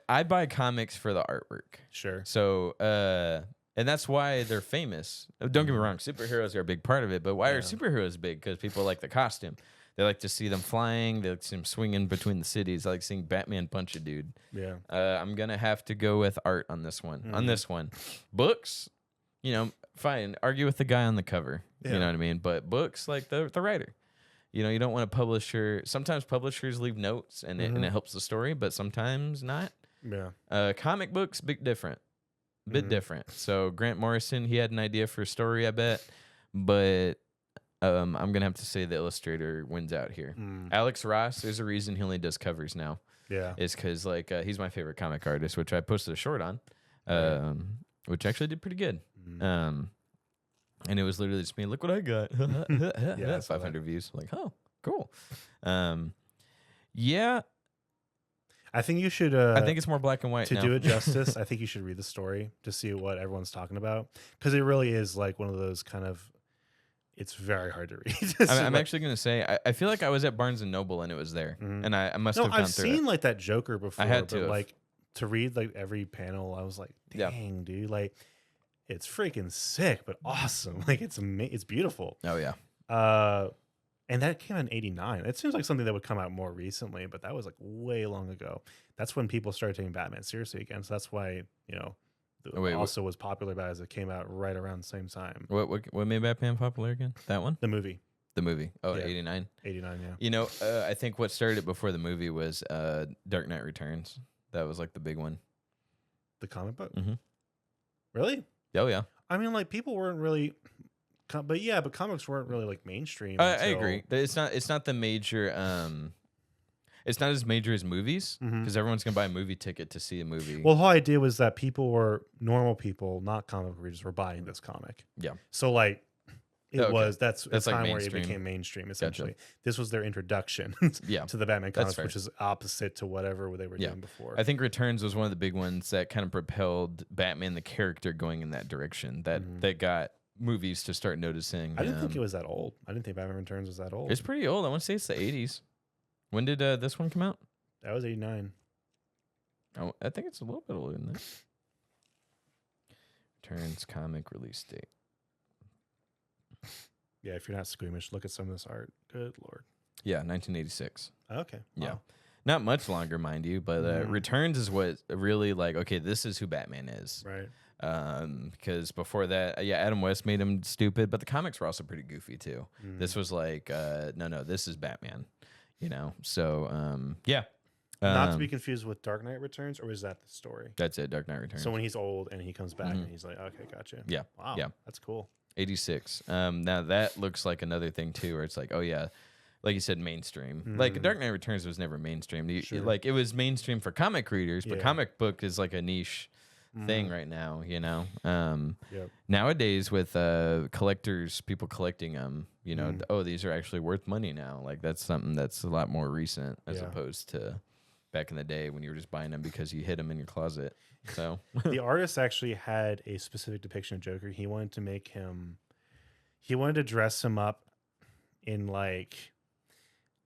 I buy comics for the artwork. Sure. So and that's why they're famous. Don't get me wrong, superheroes are a big part of it, but why are superheroes big? Because people like the costume. They like to see them flying. They like to see them swinging between the cities. I like seeing Batman punch a dude. Yeah. I'm going to have to go with art on this one. On this one. Books, fine. Argue with the guy on the cover. Yeah. You know what I mean? But books, like the writer. You don't want a publisher. Sometimes publishers leave notes and it helps the story, but sometimes not. Yeah. Comic books, bit different. Different. So Grant Morrison, he had an idea for a story, I bet. But I'm going to have to say the illustrator wins out here. Alex Ross, there's a reason he only does covers now. Yeah. It's because he's my favorite comic artist, which I posted a short on, which actually did pretty good. And it was literally just me, look what I got. Yeah, 500 views. Like, oh, cool. Yeah. I think you should. I think it's more black and white to now. do it justice. I think you should read the story to see what everyone's talking about, because it really is like one of those kind of. It's very hard to read. I'm actually going to say, I feel like I was at Barnes and Noble and it was there, and I must have gone through it. I've seen like that Joker before. I had to, but like to read like every panel, I was like, dang, dude, like it's freaking sick, but awesome. Like it's beautiful. Oh yeah. And that came out in '89. It seems like something that would come out more recently, but that was like way long ago. That's when people started taking Batman seriously again. So that's why also was popular about it, as it came out right around the same time. What made Batman popular again? That one? The movie. The movie. Oh, Yeah. 89. 89, yeah. I think what started it before the movie was Dark Knight Returns. That was like the big one. The comic book? Mhm. Really? Oh yeah. I mean, like people weren't really, but comics weren't really like mainstream. I agree. It's not the major. It's not as major as movies, because everyone's gonna buy a movie ticket to see a movie. Well, the whole idea was that normal people, not comic readers, were buying this comic. Yeah. So like, that's a like time where mainstream. it became mainstream. Essentially, Gotcha. This was their introduction. Yeah. To the Batman That's comics, fair. which is opposite to whatever they were doing before. I think Returns was one of the big ones that kind of propelled Batman the character going in that direction. That got movies to start noticing. I didn't think it was that old. I didn't think Batman Returns was that old. It's pretty old. I want to say it's the 80s. When did this one come out? That was '89. I think it's a little bit older than that. Returns comic release date. Yeah, if you're not squeamish, look at some of this art. Good Lord. Yeah, 1986. Okay. Yeah. Wow. Not much longer, mind you, but Returns is what really like, okay, this is who Batman is. Right. Because before that, Adam West made him stupid, but the comics were also pretty goofy too. This was like, no, this is Batman, So, yeah. Not to be confused with Dark Knight Returns, or is that the story? That's it, Dark Knight Returns. So when he's old and he comes back and he's like, okay, gotcha. Yeah. Wow. Yeah. That's cool. 86. Now that looks like another thing too, where it's like, oh yeah, like you said, mainstream. Like Dark Knight Returns was never mainstream. Like it was mainstream for comic readers, but comic book is like a niche thing right now. Nowadays with collectors, people collecting them, oh, these are actually worth money now. Like that's something that's a lot more recent as opposed to back in the day when you were just buying them because you hid them in your closet. So the artist actually had a specific depiction of Joker. He wanted to dress him up in like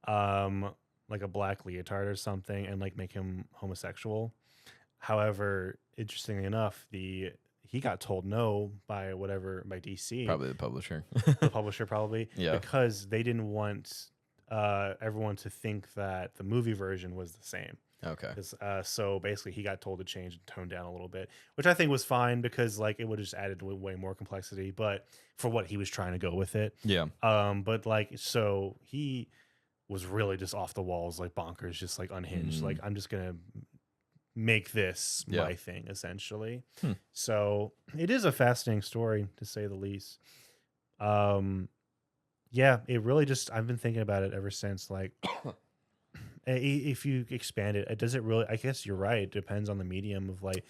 a black leotard or something and like make him homosexual. However, interestingly enough, he got told no by DC. Probably the publisher. The publisher probably. Yeah. Because they didn't want everyone to think that the movie version was the same. Okay. So basically he got told to change and tone down a little bit, which I think was fine because like it would have just added way more complexity, but for what he was trying to go with it. Yeah. But like, so he was really just off the walls, like bonkers, just like unhinged. Like, I'm just going to make this my thing, essentially. So it is a fascinating story, to say the least. Yeah, it really just, I've been thinking about it ever since. Like, if you expand it, does it really, I guess you're right. It depends on the medium of like,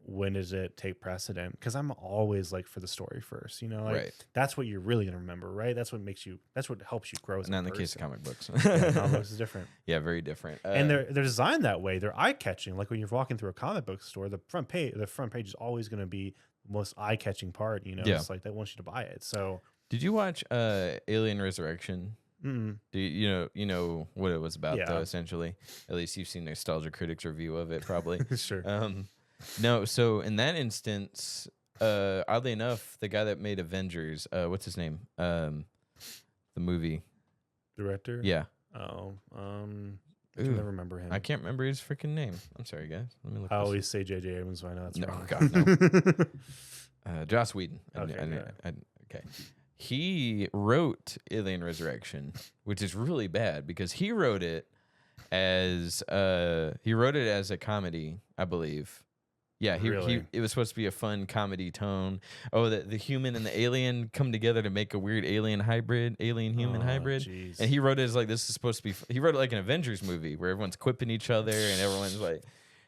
when does it take precedent? Because I'm always like for the story first, you know, like that's what you're really going to remember, right? That's what helps you grow as a person. Not in the case of comic books. Comic books is different. Yeah, very different. And they're designed that way. They're eye catching. Like when you're walking through a comic book store, the front page is always going to be the most eye catching part. You know, it's like they want you to buy it. So, did you watch Alien Resurrection? Mm-hmm. Do you know what it was about though? Essentially, at least you've seen Nostalgia Critic's review of it, probably. Sure. No, so in that instance, oddly enough, the guy that made Avengers, what's his name? The movie director. Yeah. Oh, I can never remember him. I can't remember his freaking name. I'm sorry, guys. Let me look. I always say J.J. Abrams, so I know that's wrong. God, no. Joss Whedon. Okay. Okay. He wrote Alien Resurrection, which is really bad because he wrote it as a comedy, I believe. Yeah, it was supposed to be a fun comedy tone. Oh, the human and the alien come together to make a weird alien human hybrid. Geez. And he wrote it as like, this is supposed to be, he wrote it like an Avengers movie where everyone's quipping each other and everyone's like,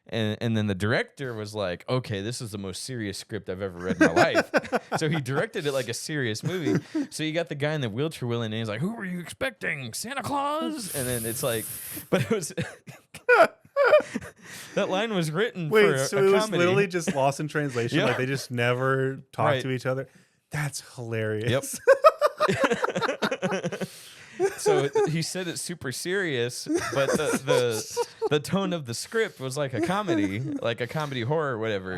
and then the director was like, okay, this is the most serious script I've ever read in my life. So he directed it like a serious movie. So you got the guy in the wheelchair wheeling and he's like, who were you expecting? Santa Claus? And then it's like, but it was... That line was written for a so it was comedy. literally just lost in translation. Like they just never talked to each other. That's hilarious. Yep. So he said it's super serious, but the tone of the script was like a comedy horror or whatever.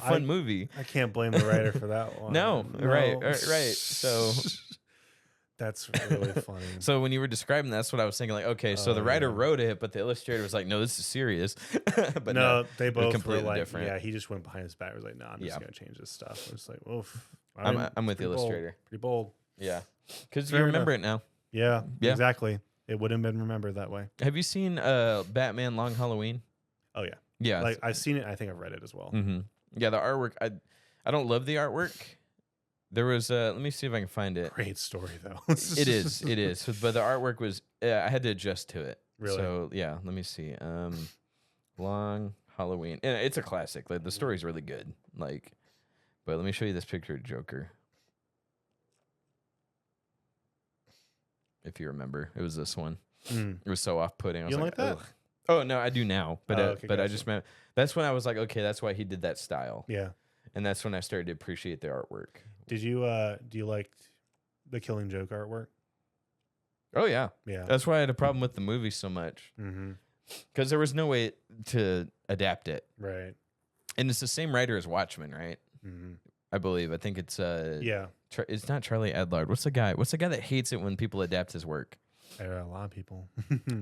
Fun movie. I can't blame the writer for that one. No. Right. So that's really funny. So when you were describing that's what I was thinking. Like, okay, so the writer wrote it, but the illustrator was like, "No, this is serious." But no, they both completely were like, different. Yeah, he just went behind his back. Was like, "No, I'm just gonna change this stuff." I was like, "Oof." I'm with the illustrator. Pretty bold. Yeah, because you remember it now. Yeah, exactly. It wouldn't have been remembered that way. Have you seen Batman Long Halloween? Oh yeah. Yeah. Like I've seen it. I think I've read it as well. Mm-hmm. Yeah, the artwork. I don't love the artwork. There was let me see if I can find it. Great story though. It is. But the artwork was I had to adjust to it. Really? So yeah, let me see. Long Halloween. And it's a classic. Like the story's really good. Like, but let me show you this picture of Joker. If you remember, it was this one. It was so off-putting. I was you like that? ugh. Oh no, I do now. But okay, but I just meant that's when I was like, okay, that's why he did that style. Yeah. And that's when I started to appreciate the artwork. Did you do you like the Killing Joke artwork? Oh yeah. Yeah. That's why I had a problem with the movie so much. Mm-hmm. Because there was no way to adapt it. Right. And it's the same writer as Watchmen, right? Mm-hmm. I believe. I think it's yeah. It's not Charlie Adlard. What's the guy that hates it when people adapt his work? There are a lot of people.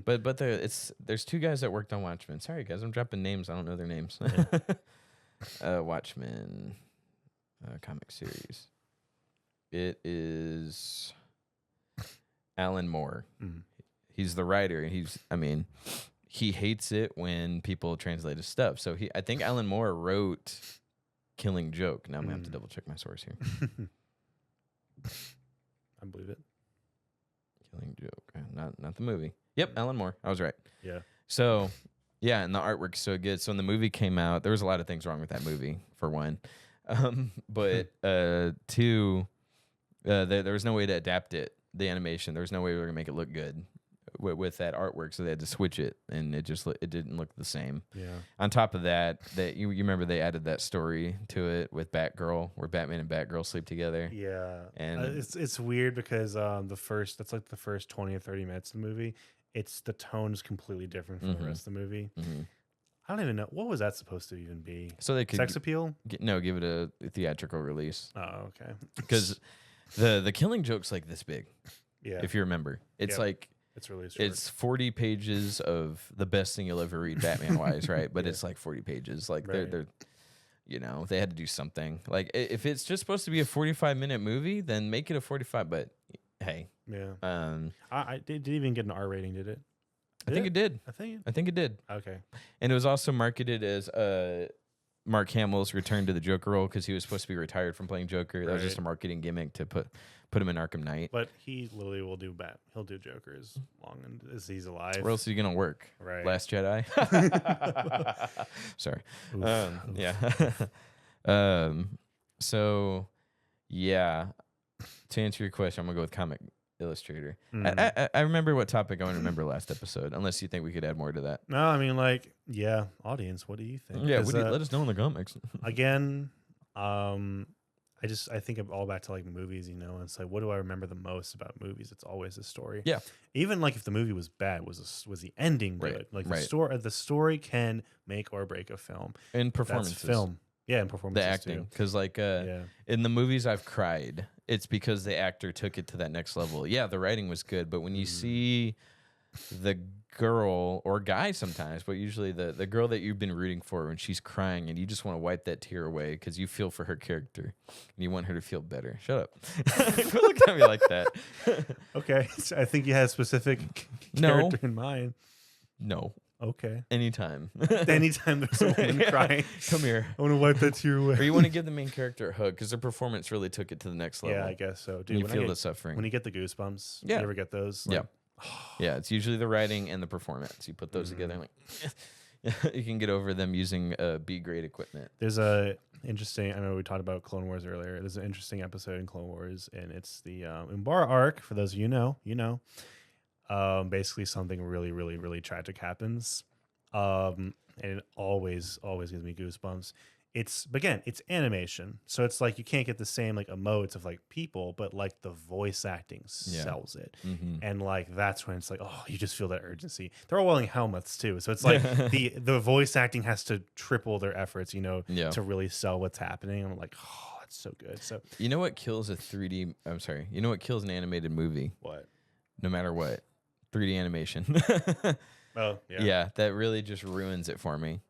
but there's two guys that worked on Watchmen. Sorry guys, I'm dropping names. I don't know their names. Watchmen comic series. It is Alan Moore. Mm. He's the writer. He hates it when people translate his stuff. So I think Alan Moore wrote Killing Joke. Now I'm gonna have to double check my source here. I believe it. Killing Joke, not the movie. Yep, Alan Moore. I was right. Yeah. So, yeah, and the artwork's so good. So when the movie came out, there was a lot of things wrong with that movie. For one, but two, there was no way to adapt it. The animation, there was no way we were gonna make it look good with that artwork, so they had to switch it, and it didn't look the same. Yeah. On top of that, you remember they added that story to it with Batgirl, where Batman and Batgirl sleep together. Yeah, and it's weird because that's like the first 20 or 30 minutes of the movie. The tone is completely different from the rest of the movie. I don't even know what was that supposed to even be. So they could sex appeal? Give it a theatrical release. Oh, okay. Because the Killing Joke's like this big. Yeah. If you remember, it's like it's really short. It's 40 pages of the best thing you'll ever read, Batman wise, right? But it's like 40 pages. Like they're they had to do something. Like if it's just supposed to be a 45-minute movie, then make it a 45. But hey, yeah. I did even get an R rating, did it? I think it did. I think it did. Okay. And it was also marketed as Mark Hamill's return to the Joker role because he was supposed to be retired from playing Joker. That was just a marketing gimmick to put him in Arkham Knight. But he literally will do He'll do Joker as long as he's alive. Where else is he gonna work? Right. Last Jedi. Sorry. Oof. Yeah. So yeah. To answer your question, I'm gonna go with comic illustrator. I remember what topic I want to remember last episode, unless you think we could add more to that. No, I mean, like, yeah, audience, what do you think? Yeah, let us know in the comments. Again, I think all back to like movies, and it's like, what do I remember the most about movies? It's always the story. Yeah. Even like if the movie was bad, was the ending good? Like the story can make or break a film. And performances. That's film. Yeah, and performances. The acting. Because in the movies I've cried, it's because the actor took it to that next level. Yeah, the writing was good, but when you see the girl or guy sometimes, but usually the girl that you've been rooting for when she's crying and you just want to wipe that tear away because you feel for her character and you want her to feel better. Shut up. Don't look at me like that. Okay. So I think you had a specific character in mind. No. Okay. Anytime. Anytime there's a woman crying. Come here. I want to wipe that tear away. Or you want to give the main character a hug because their performance really took it to the next level. Yeah, I guess so. Dude, and you feel the suffering. When you get the goosebumps, you ever get those? Like, yeah, it's usually the writing and the performance. You put those together and you can get over them using B-grade equipment. There's a interesting, I know we talked about Clone Wars earlier. There's an interesting episode in Clone Wars, and it's the Umbara arc. For those of you know. Basically something really, really, really tragic happens. And it always gives me goosebumps. But again, it's animation, so it's like you can't get the same like emotes of like people, but like the voice acting sells it, and like that's when it's like, oh, you just feel that urgency. They're all wearing helmets too, so it's like the voice acting has to triple their efforts, to really sell what's happening. I'm like, oh, that's so good. So you know what kills a 3D? I'm sorry. You know what kills an animated movie? What? No matter what, 3D animation. Oh yeah. Yeah, that really just ruins it for me.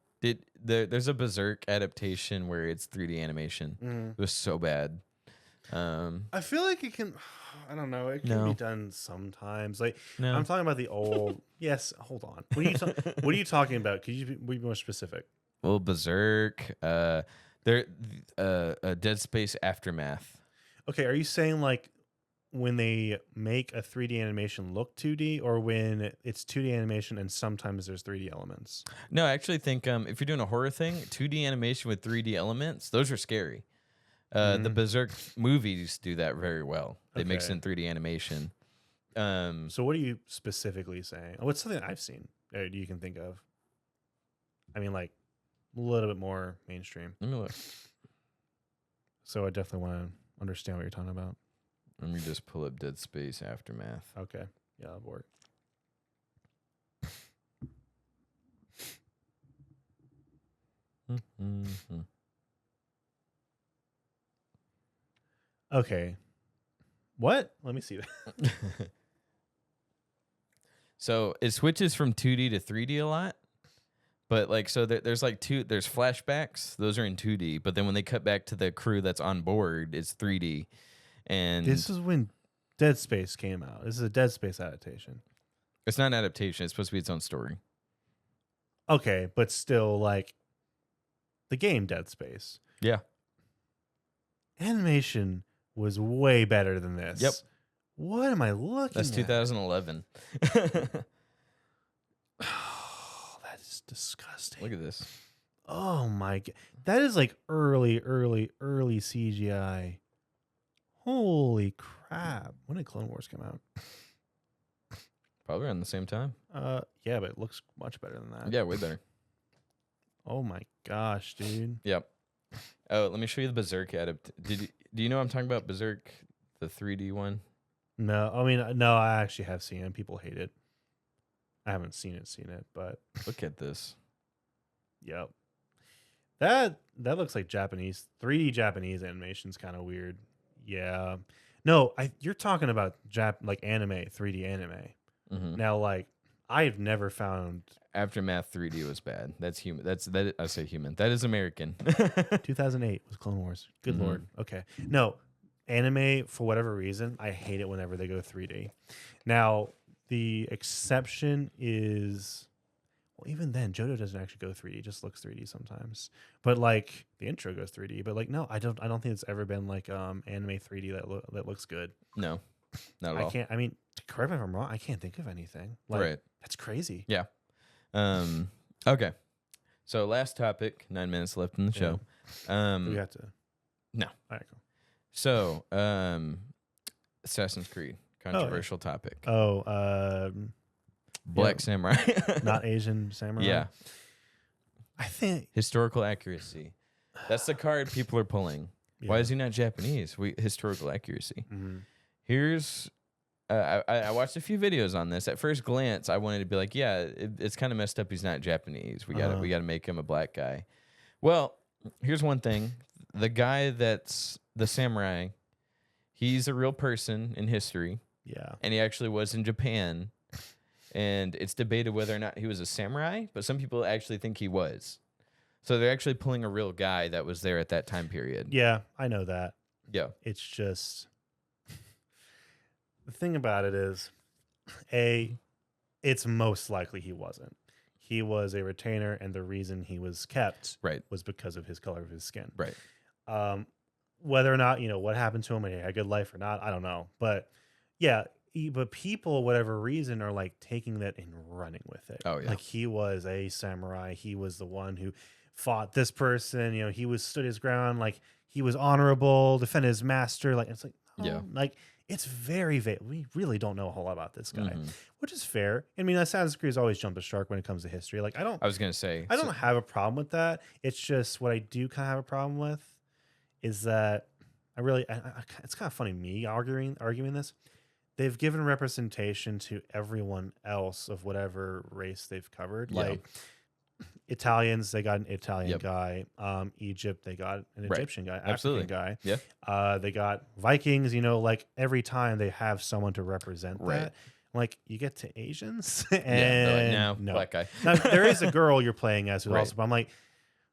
There's a Berserk adaptation where it's 3D animation. It was so bad. I feel like it can. I don't know. It can be done sometimes. Like I'm talking about the old. Yes. Hold on. What are you talking about? Could you be more specific? Well, Berserk. Dead Space Aftermath. Okay. Are you saying like when they make a 3D animation look 2D, or when it's 2D animation and sometimes there's 3D elements? No, I actually think if you're doing a horror thing, 2D animation with 3D elements, those are scary. The Berserk movies do that very well. They mix in 3D animation. So what are you specifically saying? What's something I've seen you can think of? I mean, like a little bit more mainstream. Let me look. So I definitely want to understand what you're talking about. Let me just pull up Dead Space Aftermath. Okay. Yeah, that'll work. Okay. What? Let me see that. So it switches from 2D to 3D a lot. But like, so there's flashbacks. Those are in 2D. But then when they cut back to the crew that's on board, it's 3D. And this is when Dead Space came out. This is a Dead Space adaptation. It's not an adaptation. It's supposed to be its own story. Okay, but still, like, the game Dead Space. Yeah. Animation was way better than this. Yep. What am I looking That's at? 2011. Oh, that is disgusting. Look at this. Oh, my God. That is like early CGI. Holy crap. When did Clone Wars come out? Probably around the same time. Yeah, but it looks much better than that. Yeah, way better. Oh my gosh, dude. Yep. Oh, let me show you the Berserk do you know what I'm talking about? Berserk, the 3D one? No, I mean, no, I actually have seen it. People hate it. I haven't seen it, but Look at this. Yep. That looks like Japanese 3D Japanese animation's kind of weird. Yeah. No, you're talking about like anime, 3D anime. Mm-hmm. Now, like, I've never found Aftermath 3D was bad. That's human. I say human. That is American. 2008 was Clone Wars. Good Lord. Okay. No, anime, for whatever reason, I hate it whenever they go 3D. Now, the exception is, well, even then, Johto doesn't actually go 3D. It just looks 3D sometimes. But like the intro goes 3D. But like, no, I don't think it's ever been like anime 3D that looks good. No, not at all. I mean, correct me if I'm wrong. I can't think of anything. Like, right. That's crazy. Yeah. Okay. So last topic. 9 minutes left in the show. We have to. No. All right, cool. So, Assassin's Creed, controversial topic. Black Samurai, not Asian Samurai. Yeah, I think historical accuracy. That's the card people are pulling. Yeah. Why is he not Japanese? Historical accuracy. Mm-hmm. Here's. I watched a few videos on this. At first glance, I wanted to be like, yeah, it's kind of messed up. He's not Japanese. We got to make him a black guy. Well, here's one thing: the guy that's the samurai, he's a real person in history. Yeah, and he actually was in Japan, and it's debated whether or not he was a samurai. But some people actually think he was. So they're actually pulling a real guy that was there at that time period. Yeah, I know that. Yeah, it's just. The thing about it is, it's most likely he wasn't. He was a retainer, and the reason he was kept was because of his color of his skin. Right. Whether or not, what happened to him and he had a good life or not, I don't know. But yeah, but people, whatever reason, are like taking that and running with it. Oh, yeah. Like he was a samurai. He was the one who fought this person. He stood his ground. Like he was honorable, defended his master. Like it's like, like. It's very vague. We really don't know a whole lot about this guy, which is fair. I mean, Assassin's Creed has always jumped the shark when it comes to history. Like, I was going to say, I don't have a problem with that. It's just what I do kind of have a problem with is that it's kind of funny me arguing this. They've given representation to everyone else of whatever race they've covered. Yeah. Like Italians, they got an Italian guy. Egypt, they got an Egyptian guy. Absolutely. African guy. Yeah. They got Vikings. Like every time they have someone to represent that. Like you get to Asians, and no, black guy. Now, there is a girl you're playing as who also, but I'm like,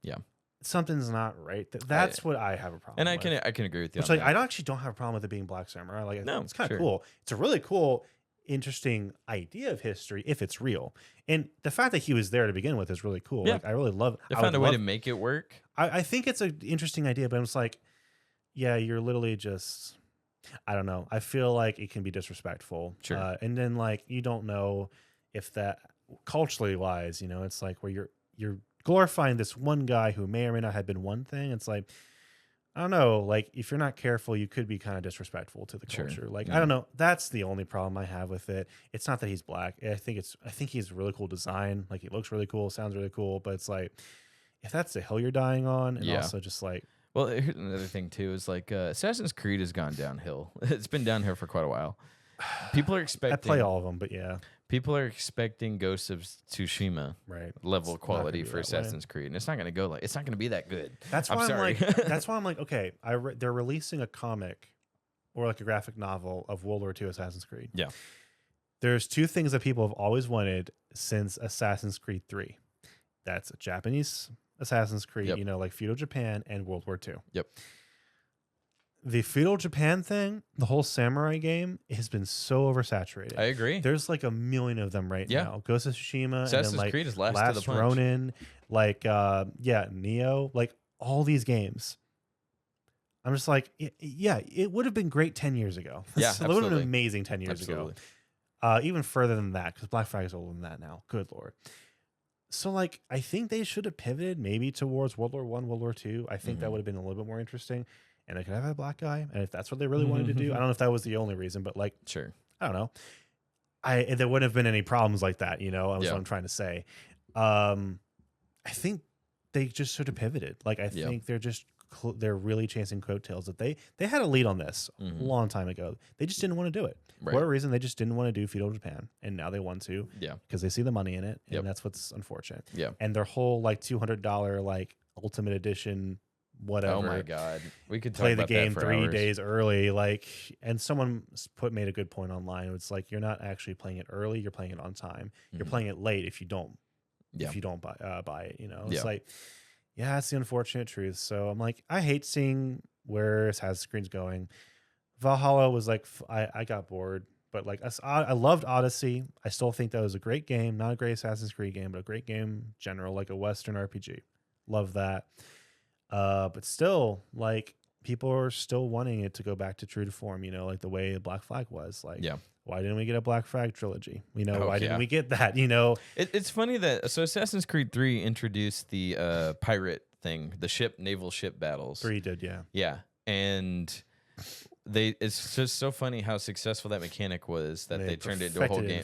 yeah, something's not right. That's what I have a problem. And with. I can agree with you. Which I actually don't have a problem with it being Black Samurai. Like it's kind of cool. It's a really cool, interesting idea of history if it's real, and the fact that he was there to begin with is really cool. Like I really love. They found a way to make it work. I think it's an interesting idea, but I'm just like, yeah, you're literally just. I don't know. I feel like it can be disrespectful. Sure. And then like you don't know if that culturally wise, it's like where you're glorifying this one guy who may or may not have been one thing. It's like, I don't know, like if you're not careful, you could be kind of disrespectful to the culture. Like, I don't know. That's the only problem I have with it. It's not that he's black. I think he's really cool design. Like he looks really cool, sounds really cool, but it's like, if that's the hill you're dying on, and also just like, well, here's another thing too is like Assassin's Creed has gone downhill. It's been downhill for quite a while. People are expecting. I play all of them, but yeah. People are expecting Ghost of Tsushima level quality for Assassin's Creed, and it's not going to go like it's not going to be that good. That's why I'm like, that's why I'm like, okay, they're releasing a comic or like a graphic novel of World War II Assassin's Creed. Yeah. There's two things that people have always wanted since Assassin's Creed 3. That's a Japanese Assassin's Creed, like feudal Japan and World War II. Yep. The feudal Japan thing, the whole samurai game has been so oversaturated. I agree. There's like a million of them right now. Ghost of Tsushima, Assassin's and then like Creed is last to the punch. Ronin, like Neo, like all these games. I'm just like, it would have been great 10 years ago. Yeah, it would have been amazing 10 years ago. Even further than that, because Black Flag is older than that now. Good Lord. So, like, I think they should have pivoted maybe towards World War I, World War II. I think that would have been a little bit more interesting. And they could have had a black guy. And if that's what they really wanted to do, I don't know if that was the only reason, but like, sure. I don't know. there wouldn't have been any problems like that, you know. That's what I'm trying to say. I think they just sort of pivoted. Like I think they're really chasing coattails. That they had a lead on this a long time ago. They just didn't want to do it. For whatever reason, they just didn't want to do Feudal Japan, and now they want to. Yeah, because they see the money in it, and that's what's unfortunate. Yeah, and their whole like $200 like Ultimate Edition, whatever. Oh my god, we could play talk the game about 3 days early. Like, and someone made a good point online. It's like you're not actually playing it early. You're playing it on time. You're playing it late if you don't. If you don't buy it, you know, it's like. Yeah, it's the unfortunate truth. So I'm like, I hate seeing where Assassin's Creed's going. Valhalla was like, I got bored, but like I loved Odyssey. I still think that was a great game, not a great Assassin's Creed game, but a great game in general, like a Western RPG. Love that. But still, like people are still wanting it to go back to true to form, you know, like the way Black Flag was. Like, why didn't we get a Black Flag trilogy? You know, why didn't we get that? You know, it's funny that Assassin's Creed 3 introduced the pirate thing, the naval ship battles. 3 did, yeah, and it's just so funny how successful that mechanic was that they turned it into a whole game.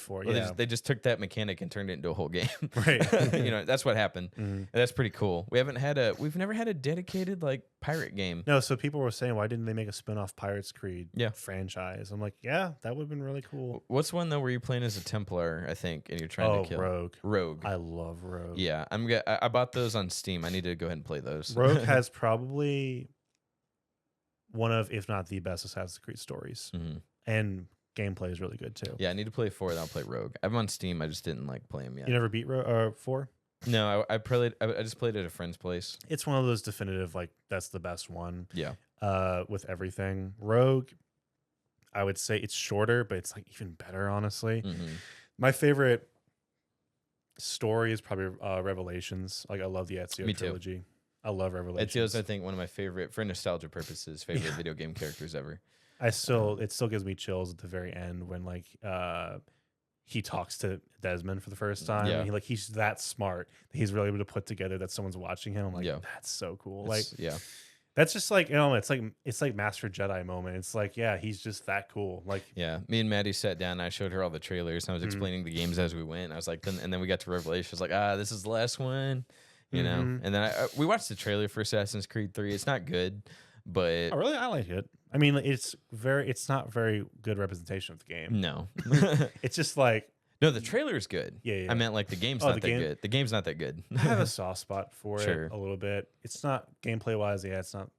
They just took that mechanic and turned it into a whole game. Right. You know, that's what happened. And that's pretty cool. We've never had a dedicated like pirate game. No, so people were saying, why didn't they make a spin-off Pirates Creed franchise? I'm like, yeah, that would have been really cool. What's one though where you're playing as a Templar, I think, and you're trying to kill Rogue. I love Rogue. Yeah, I bought those on Steam. I need to go ahead and play those. Rogue has probably one of, if not the best Assassin's Creed stories. And gameplay is really good too. Yeah, I need to play 4, then I'll play Rogue. I'm on Steam. I just didn't like play them yet. You never beat 4? No, I just played at a friend's place. It's one of those definitive, like, that's the best one. Yeah. With everything. Rogue, I would say it's shorter, but it's like even better, honestly. My favorite story is probably Revelations. Like, I love the Ezio trilogy. Too. I love Revelations. Ezio's, I think, one of my favorite, for nostalgia purposes, favorite video game characters ever. It still gives me chills at the very end when like he talks to Desmond for the first time. Yeah. And he's that smart that he's really able to put together that someone's watching him. I'm like, that's so cool. That's just like, you know, it's like Master Jedi moment. It's like, yeah, he's just that cool. Like, yeah, me and Maddie sat down and I showed her all the trailers and I was explaining the games as we went. I was like, and then we got to Revelation. I was like, this is the last one. You know, and then we watched the trailer for Assassin's Creed 3. It's not good, but really, I like it. I mean, it's not very good representation of the game. No, it's just like no. The trailer is good. Yeah. I meant like the game's not that good. The game's not that good. I have a soft spot for it a little bit. It's not gameplay wise. Yeah, it's not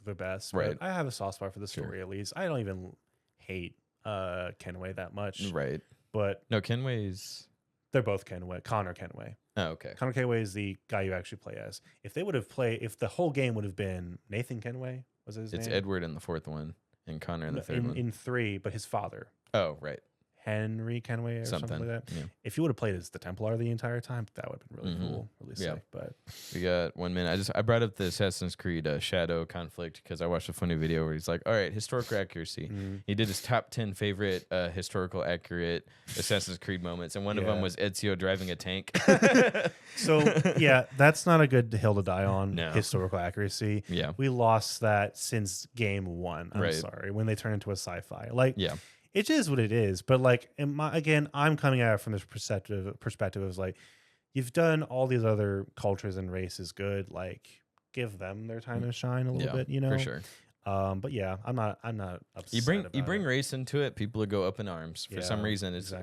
the best. Right. I have a soft spot for the story at least. I don't even hate Kenway that much. Right. But no, Kenway's. They're both Kenway. Connor Kenway. Oh, okay. Connor Kenway is the guy you actually play as. If the whole game would have been Nathan Kenway, was his name? It's Edward in the 4th one, and Connor in the 3rd one. In 3, but his father. Oh, right. Henry Kenway or something like that. Yeah. If you would have played as the Templar the entire time, that would have been really cool, really sick. But we got 1 minute. I brought up the Assassin's Creed Shadow conflict because I watched a funny video where he's like, all right, historical accuracy. He did his top 10 favorite historical accurate Assassin's Creed moments, and one of them was Ezio driving a tank. So yeah, that's not a good hill to die on. No. Historical accuracy. Yeah, we lost that since game 1. I'm sorry, when they turned into a sci-fi. Like, it is what it is, but like, again, I'm coming at it from this perspective of like, you've done all these other cultures and races good, like give them their time to shine a little bit, you know, for sure. But yeah, I'm not upset. You bring race into it, people will go up in arms for some reason. It's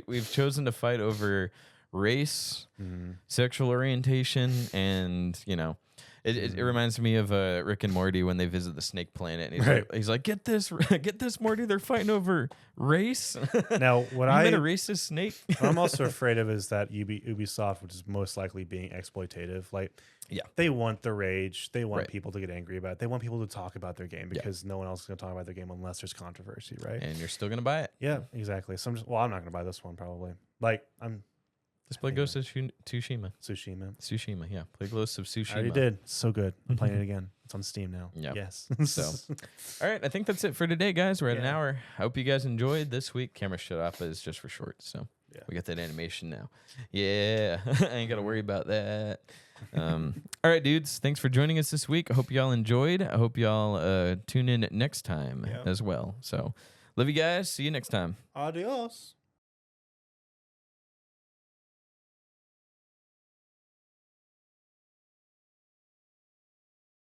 we've chosen to fight over race, sexual orientation, and you know. It reminds me of Rick and Morty when they visit the snake planet. And he's like, get this, Morty. They're fighting over race. Now, what I met a racist snake. What I'm also afraid of is that Ubisoft, which is most likely being exploitative, like they want the rage. They want people to get angry about it. They want people to talk about their game because no one else is going to talk about their game unless there's controversy, right? And you're still going to buy it. Yeah, exactly. So I'm not going to buy this one probably. Like Just play Ghost of Tsushima. Tsushima, yeah. Play Ghost of Tsushima. I already did. It's so good. I'm playing it again. It's on Steam now. Yeah. Yes. So, all right. I think that's it for today, guys. We're at an hour. I hope you guys enjoyed this week. Camera shut off is just for short. So we got that animation now. Yeah. I ain't got to worry about that. All right, dudes. Thanks for joining us this week. I hope y'all enjoyed. I hope y'all tune in next time as well. So, love you guys. See you next time. Adios.